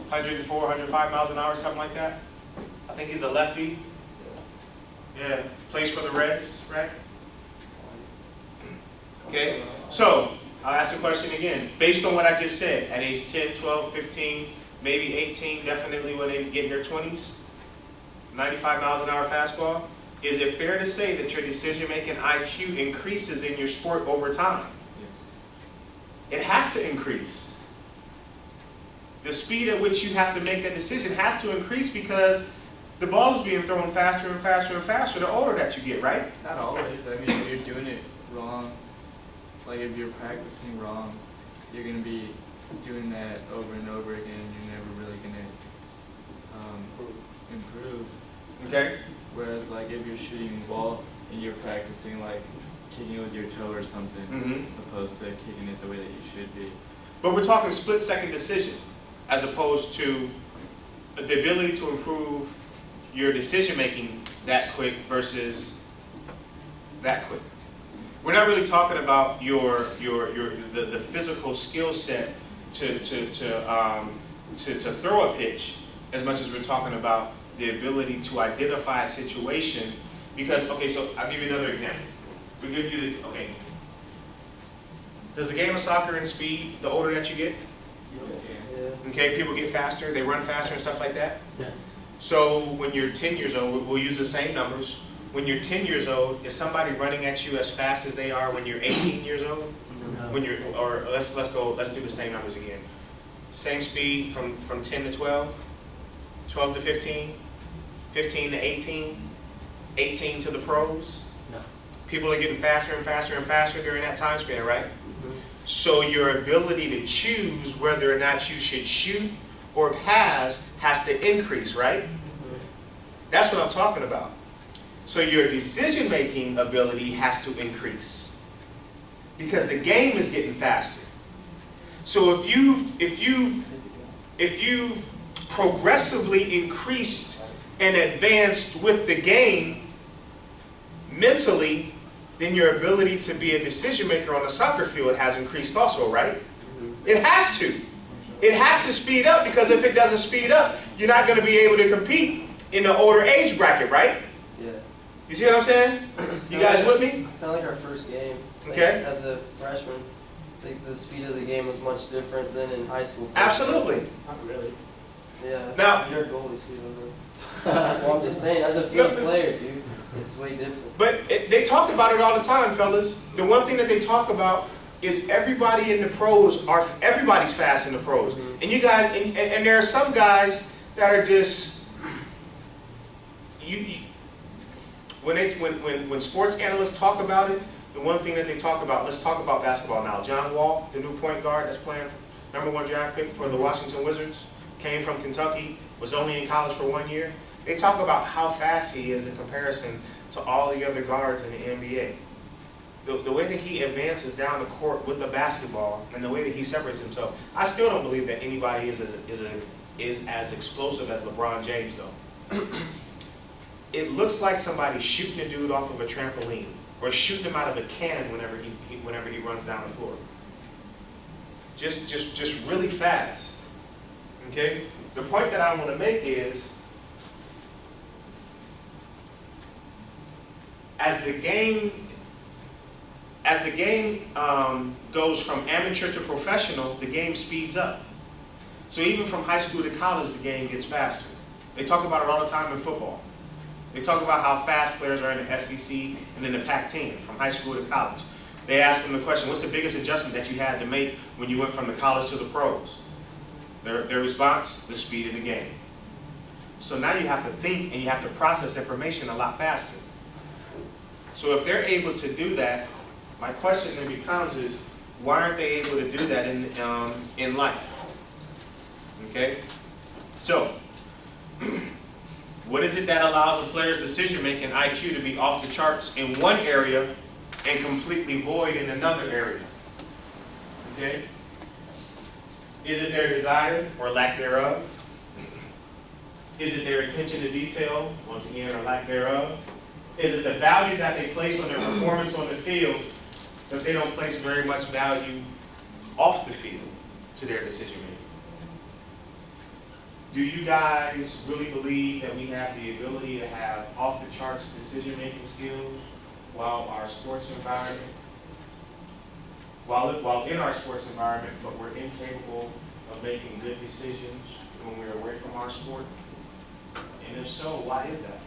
104, 105 miles an hour, something like that. I think he's a lefty. Yeah, plays for the Reds, right? Okay, so I'll ask the question again. Based on what I just said, at age 10, 12, 15, maybe 18, definitely when they get in their 20s, 95 miles an hour fastball, is it fair to say that your decision-making IQ increases in your sport over time? Yes. It has to increase. The speed at which you have to make that decision has to increase because the ball is being thrown faster and faster and faster the older that you get, right? Not always. I mean, if you're doing it wrong, like if you're practicing wrong, you're going to be doing that over and over again. You're never really going to improve. Okay. Whereas like if you're shooting the ball and you're practicing like kicking it with your toe or something, opposed to kicking it the way that you should be. But we're talking split-second decision as opposed to the ability to improve your decision-making that quick versus that quick. We're not really talking about the physical skill set to throw a pitch as much as we're talking about the ability to identify a situation. Because, okay, so I'll give you another example. We give you this, okay. Does the game of soccer and speed, the older that you get? Yeah. Okay, people get faster, they run faster and stuff like that? Yeah. So when you're 10 years old, we'll use the same numbers. When you're 10 years old, is somebody running at you as fast as they are when you're 18 years old? No. When you're, or let's do the same numbers again. Same speed from 10 to 12, 12 to 15, 15 to 18, 18 to the pros. No. People are getting faster and faster and faster during that time span, right? So your ability to choose whether or not you should shoot or pass has to increase, right? That's what I'm talking about. So your decision-making ability has to increase because the game is getting faster. So if you've progressively increased and advanced with the game mentally, then your ability to be a decision maker on a soccer field has increased also, right? It has to. It has to speed up because if it doesn't speed up, you're not going to be able to compete in the older age bracket, right? Yeah. You see what I'm saying? You guys with me? It's kind of like our first game. Like, Okay. As a freshman, it's like the speed of the game was much different than in high school. Absolutely. Not really. Yeah. Now- You're a goalie, so you don't know. Well, I'm just saying, as a field player, dude, it's way different. But they talk about it all the time, fellas. The one thing that they talk about is everybody in the pros everybody's fast in the pros. And you guys, and there are some guys that are just, when sports analysts talk about it, the one thing that they talk about, let's talk about basketball now. John Wall, the new point guard that's playing #1 draft pick for the Washington Wizards, came from Kentucky, was only in college for 1 year. They talk about how fast he is in comparison to all the other guards in the NBA. The way that he advances down the court with the basketball and the way that he separates himself, I still don't believe that anybody is as explosive as LeBron James, though. It looks like somebody shooting a dude off of a trampoline or shooting him out of a cannon whenever he runs down the floor. Just really fast. Okay? The point that I want to make is, as the game goes from amateur to professional, the game speeds up. So even from high school to college, the game gets faster. They talk about it all the time in football. They talk about how fast players are in the SEC and in the Pac-10, from high school to college. They ask them the question, what's the biggest adjustment that you had to make when you went from the college to the pros? Their response, the speed of the game. So now you have to think and you have to process information a lot faster. So if they're able to do that, my question then becomes is, why aren't they able to do that in life? Okay? So, what is it that allows a player's decision-making IQ to be off the charts in one area and completely void in another area? Okay? Is it their desire or lack thereof? Is it their attention to detail, once again, or lack thereof? Is it the value that they place on their performance on the field, but they don't place very much value off the field to their decision making? Do you guys really believe that we have the ability to have off the charts decision making skills while our sports environment, while in our sports environment, but we're incapable of making good decisions when we're away from our sport? And if so, why is that?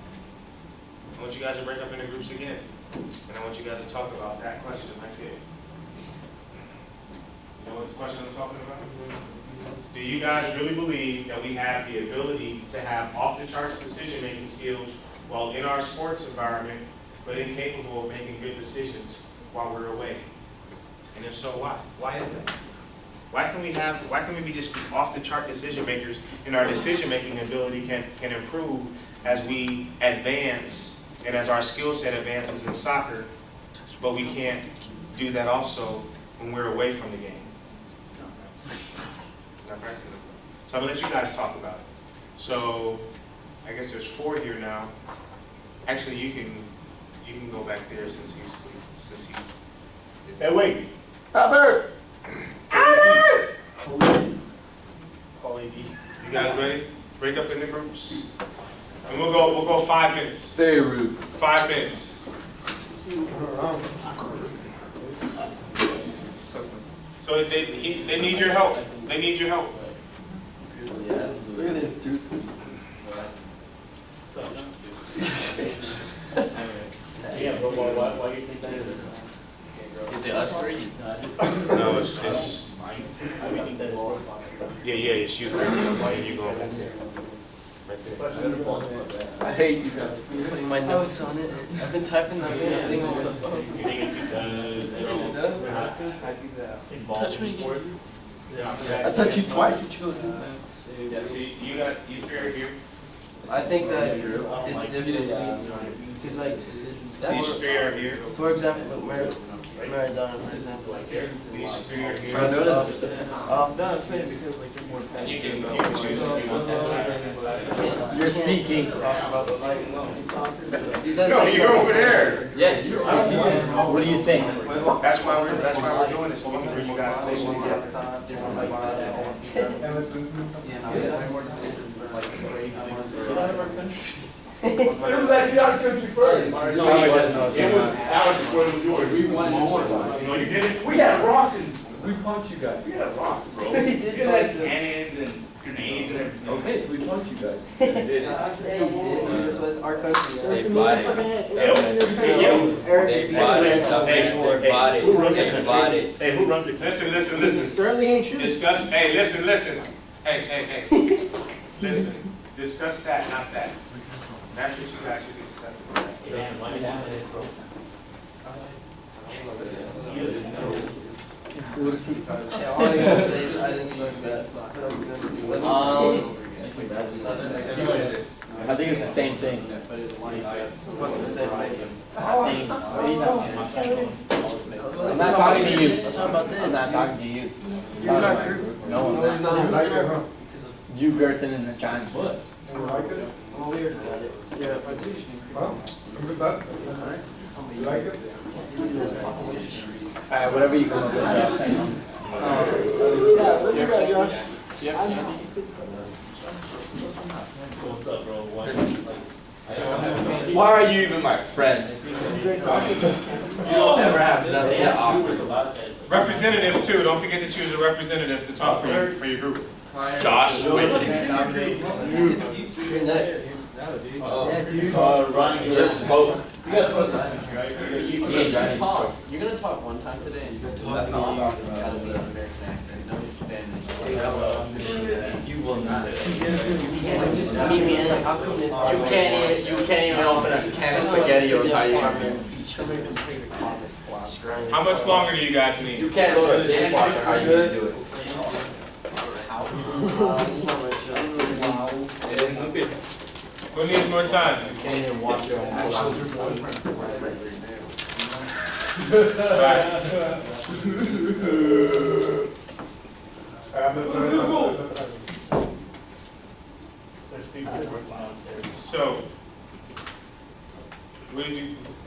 I want you guys to break up into groups again. And I want you guys to talk about that question right there. You know what this question I'm talking about? Do you guys really believe that we have the ability to have off-the-charts decision-making skills while in our sports environment, but incapable of making good decisions while we're away? And if so, why? Why is that? Why can we be just off-the-chart decision makers, and our decision-making ability can improve as we advance and as our skill set advances in soccer, but we can't do that also when we're away from the game? Not practicing. So I'm gonna let you guys talk about it. So I guess there's 4 here now. Actually, you can go back there since he's Hey, wait. Albert! You guys ready? Break up into groups. And we'll go 5 minutes. Very rude. 5 minutes. So they need your help. They need your help. Yeah. Look at this dude. Yeah, but why do you think that is? Is it us three? No, it's just. I think that is wrong. Yeah, it's you. Why are you going back there? Right there. I hate you guys. Putting my notes on it. I've been typing that thing over the phone. You think it's because they don't, we're not involved in sport? I touched you twice. What you gonna do? Yeah, see, you three are here. I think that it's different. Because like, These three are here. for example, Maradona's example. These three are here. Maradona. No, I'm saying because like there's more And you passion. can choose if you want that side or that side. You're speaking. No, you go over there. Yeah, you're right. What do you think? That's why we're doing this. We can bring you guys closer together. like break things Get out of our or. country. It was actually our country first. No, it wasn't. It was ours before it was yours. We won more. No, you didn't. We had rocks and, We punked you guys. we had rocks, bro. You guys had cannons and grenades and everything. Okay, so we punked you guys. Yeah, he did. That's why it's our country. They bought it. They bought it. They bought it. Who runs the They country? bought it. Hey, who runs the country? Listen. Certainly ain't true. Discuss, hey, listen. Hey. Listen, discuss that, not that. That's what you guys should be discussing. Damn, why did you do this, bro? He doesn't know. All I gotta say is I didn't expect that. I think it's the same thing. What's the same thing? I'm not talking to you. I'm not talking to you. I'm talking to my group. No one's not. You, Gerson, and Johnny. What? Alright, whatever you come up with, Josh. What's up, bro? Why are you even my friend? You don't ever have nothing to offer. Representative too, don't forget to choose a representative to talk for your group. Josh. You're next. Ronnie, Just vote. You're gonna talk one time today and you're gonna talk, it's gotta be an American accent, no Spanish. you will not. You can't even open a can of SpaghettiOs how you How much longer do you guys need? You can't load a dishwasher how you used to do it. Who needs more time? You can't even wash your own There's people working out there. So,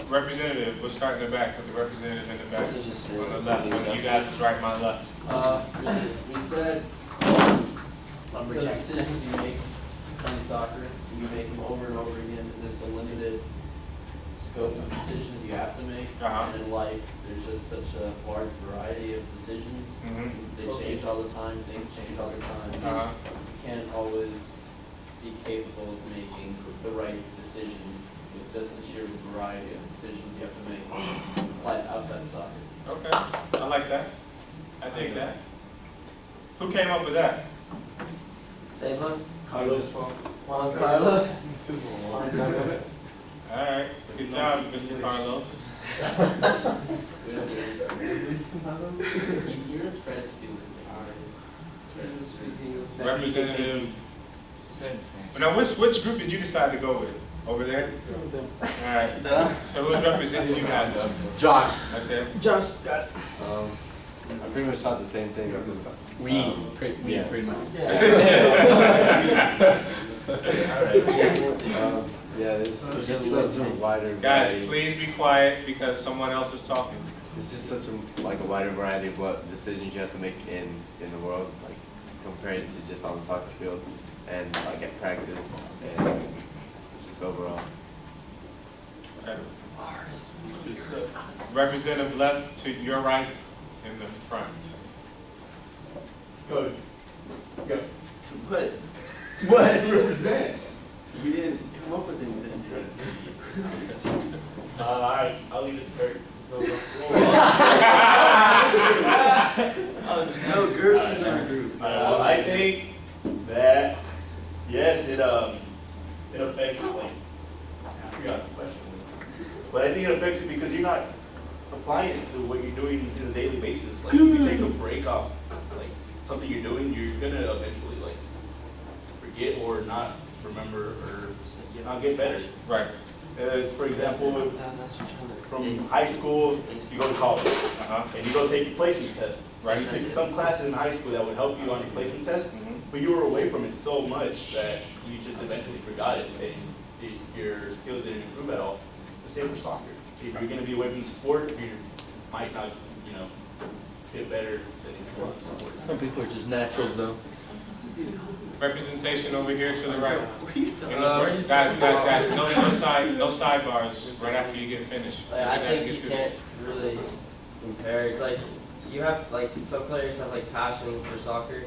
representative, we'll start in the back with the representative in the back. On the left, on you guys is right, my left. We said, the decisions you make playing soccer, you make them over and over again, and it's a limited scope of decisions you have to make. Uh-huh. And in life, there's just such a large variety of decisions. Mhm. They change all the time, things change all the time. Uh-huh. You can't always be capable of making the right decision with just the sheer variety of decisions you have to make in life outside soccer. Okay, I like that. I dig that. Who came up with that? Same one. Carlos. Juan Carlos. All right, good job, Mr. Carlos. We don't need any. You're a credit student. Representative. Now, which group did you decide to go with? Over there? All right. So who's representing you guys? Josh. Okay. Josh got it. I pretty much thought the same thing because Pretty much. there's just such a wider Guys, variety. please be quiet because someone else is talking. It's just such a wider variety of what decisions you have to make in the world, like compared to just on the soccer field and like at practice and just overall. Okay. Representative left to your right in the front. Go. Go. What? What? Represent. We didn't come up with anything. Alright, I'll leave it to Kurt. Let's go. No, Gerson's in our group. I think that, yes, it affects, like, I forgot the question. But I think it affects it because you're not applying it to what you're doing on a daily basis. Like, if you take a break off, like, something you're doing, you're gonna eventually, like, forget or not remember or not get better. Right. For example, from high school, you go to college, and you go take your placement test. Right. You took some classes in high school that would help you on your placement test, but you were away from it so much that you just eventually forgot it, and your skills didn't improve at all. The same for soccer. If you're going to be away from the sport, you might not, get better than if you want the sport. Some people are just naturals though. Representation over here to the right. Guys, no sidebars right after you get finished. Like, I think you can't really compare. It's like you have like some players have like passion for soccer,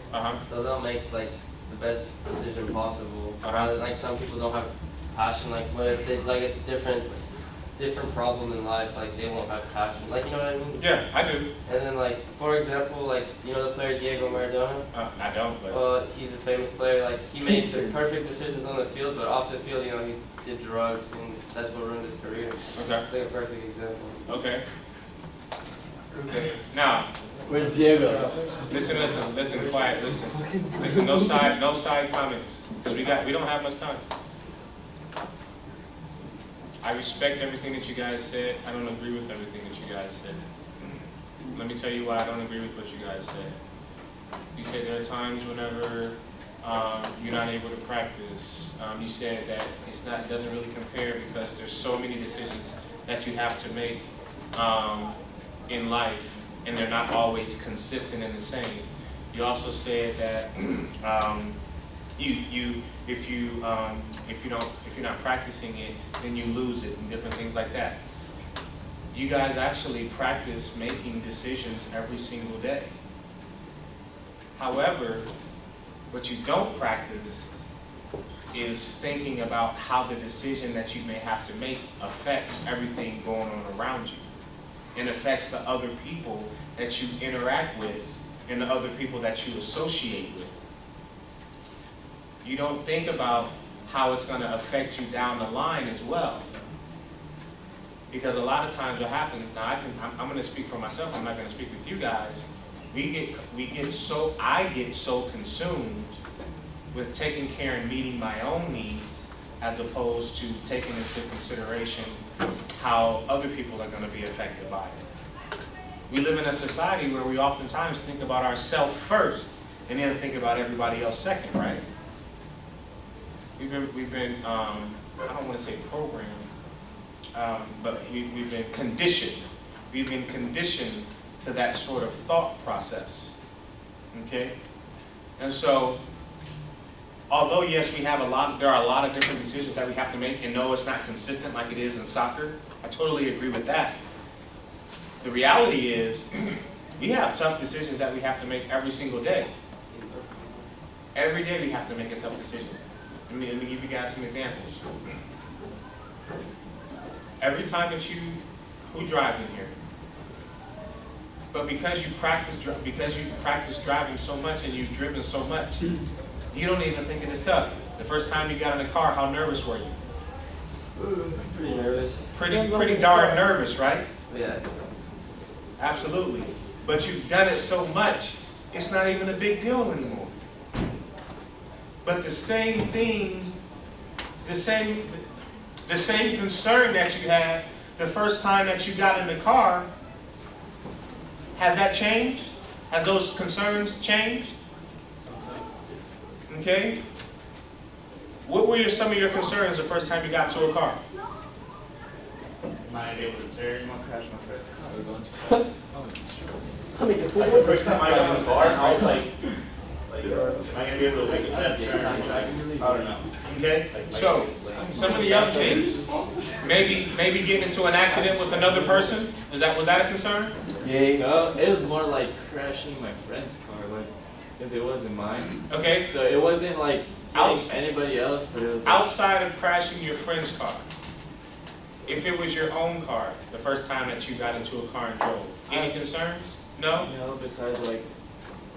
so they'll make like the best decision possible. Rather than like some people don't have passion. Like what if they like a different problem in life, like they won't have passion. Like, you know what I mean? Yeah, I do. And then like for example, like you know the player Diego Maradona. I don't. But Well, he's a famous player. Like he made the perfect decisions on the field, but off the field, you know, he did drugs, and that's what ruined his career. okay. It's like a perfect example. Okay. Now, Where's Diego? listen, quiet, listen. No side comments, because we don't have much time. I respect everything that you guys said. I don't agree with everything that you guys said. Let me tell you why I don't agree with what you guys said. You said there are times whenever you're not able to practice. You said that it doesn't really compare because there's so many decisions that you have to make in life, and they're not always consistent and the same. You also said that if you're not practicing it, then you lose it and different things like that. You guys actually practice making decisions every single day. However, what you don't practice is thinking about how the decision that you may have to make affects everything going on around you, and affects the other people that you interact with and the other people that you associate with. You don't think about how it's going to affect you down the line as well. Because a lot of times what happens, now I'm going to speak for myself, I'm not going to speak with you guys. I get so consumed with taking care and meeting my own needs as opposed to taking into consideration how other people are going to be affected by it. We live in a society where we oftentimes think about ourselves first and then think about everybody else second, right? We've been I don't want to say programmed, but we've been conditioned. We've been conditioned to that sort of thought process, okay? And so, although yes, there are a lot of different decisions that we have to make, and no, it's not consistent like it is in soccer. I totally agree with that. The reality is, we have tough decisions that we have to make every single day. Every day we have to make a tough decision. Let me give you guys some examples. Every time that who drives in here? But because you practice driving so much and you've driven so much, you don't even think it is tough. The first time you got in the car, how nervous were you? Pretty nervous. Pretty darn nervous, right? Yeah. Absolutely. But you've done it so much, it's not even a big deal anymore. But the same thing, the same concern that you had the first time that you got in the car, has that changed? Has those concerns changed? Okay? What were some of your concerns the first time you got to a car? Not able to turn. Crash my friend's car. We're going too fast. Like the first time I got in the car, I was like, am I gonna be able to make a left turn? I don't know. Okay? So, some of the other things, maybe getting into an accident with another person, was that a concern? Yeah, no, it was more like crashing my friend's car, like, because it wasn't mine. Okay? So it wasn't like anybody else, but it was like, Outside of crashing your friend's car, if it was your own car, the first time that you got into a car and drove, any concerns? No? you know, besides like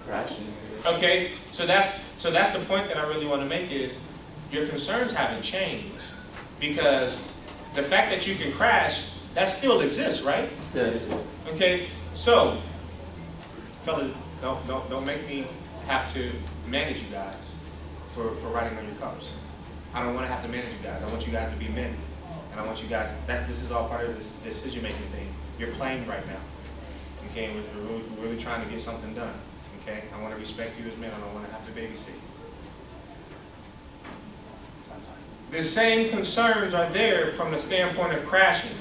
crashing. Okay, so that's the point that I really want to make is your concerns haven't changed, because the fact that you can crash, that still exists, right? Yeah. Okay, so fellas, don't make me have to manage you guys for riding on your cars. I don't want to have to manage you guys. I want you guys to be men, and I want you guys. This is all part of this decision making thing. You're playing right now. Okay, we're really trying to get something done. Okay, I want to respect you as men. I don't want to have to babysit you. The same concerns are there from the standpoint of crashing.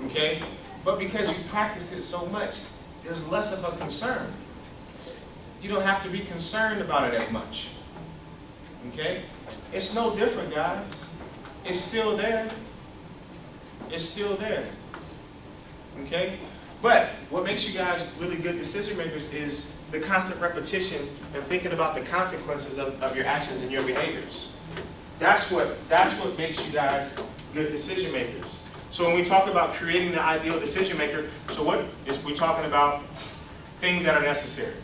Okay, but because you practice it so much, there's less of a concern. you don't have to be concerned about it as much. Okay? It's no different, guys. It's still there. It's still there. Okay? But what makes you guys really good decision makers is the constant repetition and thinking about the consequences of your actions and your behaviors. That's what makes you guys good decision makers. So when we talk about creating the ideal decision maker, so what is we're talking about things that are necessary.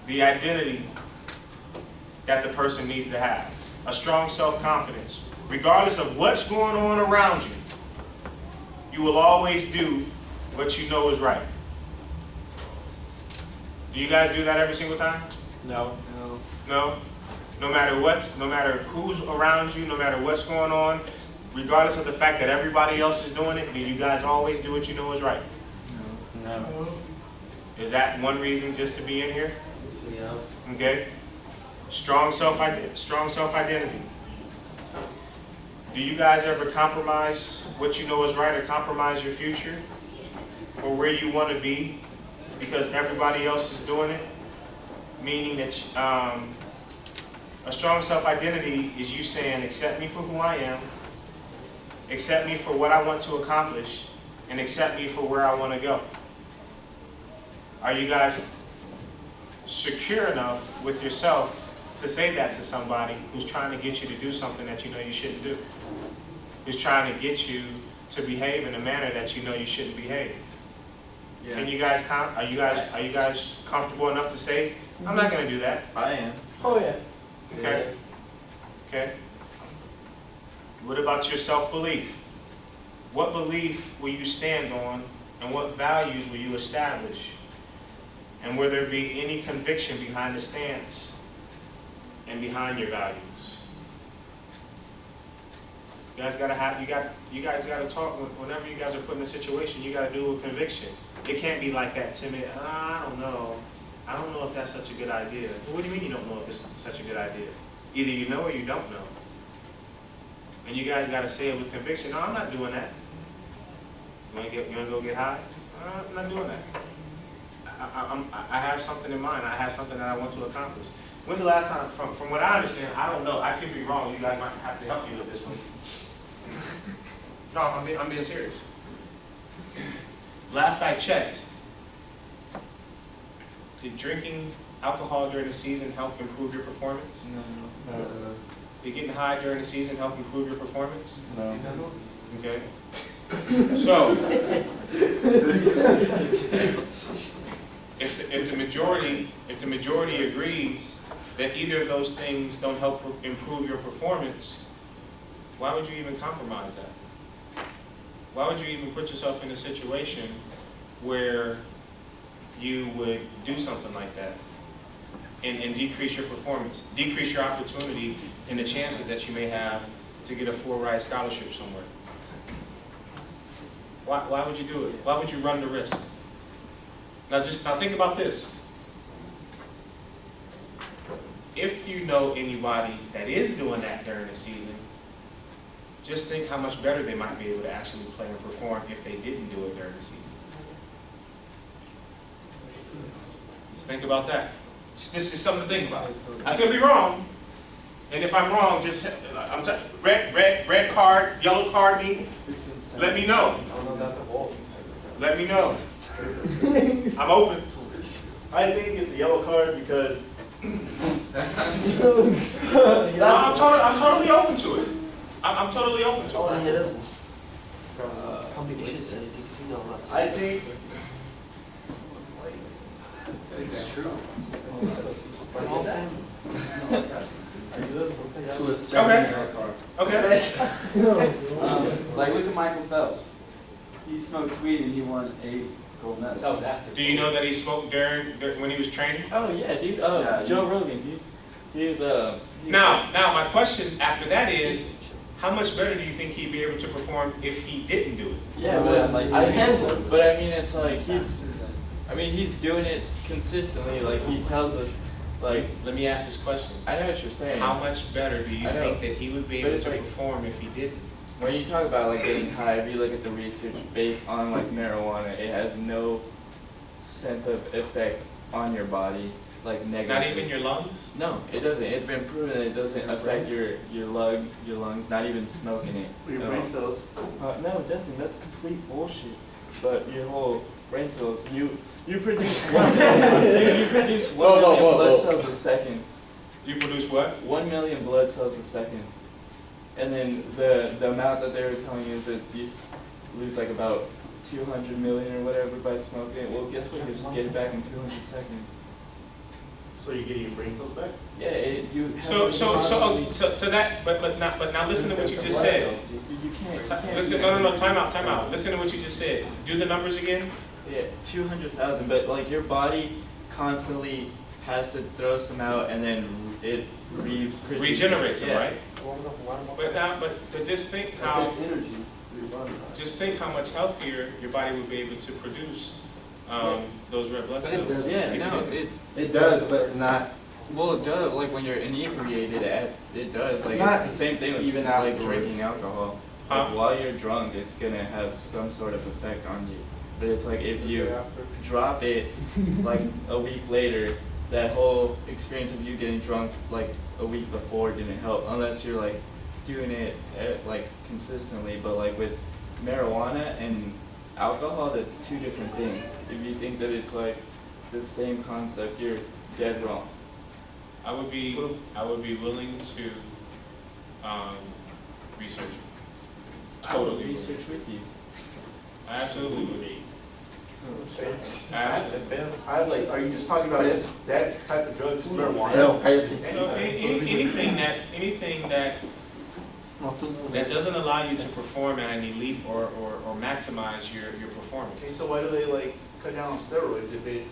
The identity that the person needs to have. A strong self-confidence. Regardless of what's going on around you, you will always do what you know is right. Do you guys do that every single time? No. No? No matter who's around you, no matter what's going on, regardless of the fact that everybody else is doing it, do you guys always do what you know is right? No. Is that one reason just to be in here? Yeah. Okay? Strong self-identity. Do you guys ever compromise what you know is right, or compromise your future or where you want to be because everybody else is doing it? Meaning that a strong self-identity is you saying, accept me for who I am, accept me for what I want to accomplish, and accept me for where I want to go. Are you guys secure enough with yourself to say that to somebody who's trying to get you to do something that you know you shouldn't do? Who's trying to get you to behave in a manner that you know you shouldn't behave? Yeah. Can you guys are you guys comfortable enough to say, I'm not going to do that? I am. Oh, yeah. Okay. Okay. What about your self-belief? What belief will you stand on, and what values will you establish? And will there be any conviction behind the stance and behind your values? You guys gotta talk whenever you guys are put in a situation. You gotta do it with conviction. It can't be like that timid. I don't know if that's such a good idea. Well, what do you mean you don't know if it's such a good idea? Either you know or you don't know. And you guys gotta say it with conviction. No, I'm not doing that. You wanna go get high? I'm not doing that. I have something in mind. I have something that I want to accomplish. When's the last time, from what I understand, I don't know, I could be wrong, you guys might have to help me with this one. No, I'm being serious. Last I checked, did drinking alcohol during the season help improve your performance? No. Did getting high during the season help improve your performance? No. Okay. So, if the majority agrees that either of those things don't help improve your performance, why would you even compromise that? Why would you even put yourself in a situation where you would do something like that and decrease your performance, decrease your opportunity and the chances that you may have to get a full-ride scholarship somewhere? Why would you do it? Why would you run the risk? Now think about this. If you know anybody that is doing that during the season, just think how much better they might be able to actually play and perform if they didn't do it during the season. Just think about that. This is something to think about. I could be wrong, and if I'm wrong, red card, yellow card me. Let me know. I don't know if that's a wall. Let me know. I'm open. I think it's a yellow card because I'm totally open to it. I'm totally open to it. I think It's true. To a certain Okay. Like, look at Michael Phelps. He smokes weed and he won 8 gold medals. Do you know that he smoked when he was training? Oh yeah, dude. Yeah, Joe Rogan, dude. He was Now, my question after that is, how much better do you think he'd be able to perform if he didn't do it? Yeah, but I mean, it's like he's doing it consistently. Like he tells us, like. Let me ask this question. I know what you're saying. How much better do you think that he would be able to perform if he didn't? When you talk about like getting high, if you look at the research based on like marijuana, it has no sense of effect on your body, like negative. Not even your lungs? No, it doesn't. It's been proven that it doesn't affect your lungs, not even smoking it. Your at brain all. cells. No, it doesn't. That's complete bullshit. But your whole brain cells, you produce 1 million, you produce 1 million blood cells a second. You produce what? 1 million blood cells a second. And then the amount that they were telling you is that you lose like about 200 million or whatever by smoking it. Well, guess what? You just get it back in 200 seconds. So you're getting your brain cells back? Yeah, you. have So to that, but now listen to what you just said. You can't. Listen, no, time out. Listen to what you just said. Do the numbers again. Yeah, 200,000. But like your body constantly has to throw some out, and then it Regenerates them, Yeah. right? But just think how. It's energy for your body. Just think how much healthier your body would be able to produce those red blood But it cells. does- Yeah, if no, you did. It does, but not, well, it does. Like when you're inebriated, it does. Like Not it's the same thing with even like afterwards. drinking alcohol. Huh? Like, while you're drunk, it's gonna have some sort of effect on you. But it's like if you drop it like a week later, that whole experience of you getting drunk like a week before didn't help, unless you're like doing it like consistently. But like with marijuana and alcohol, that's two different things. If you think that it's like the same concept, you're dead wrong. I would be willing to research it. I would Totally. research with you. I absolutely would be. Are you just talking about just that type of drug, just marijuana? no, Anything that doesn't allow you to perform at an elite or maximize your performance. Okay, so why do they like cut down on steroids if it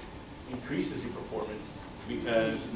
increases your performance? Because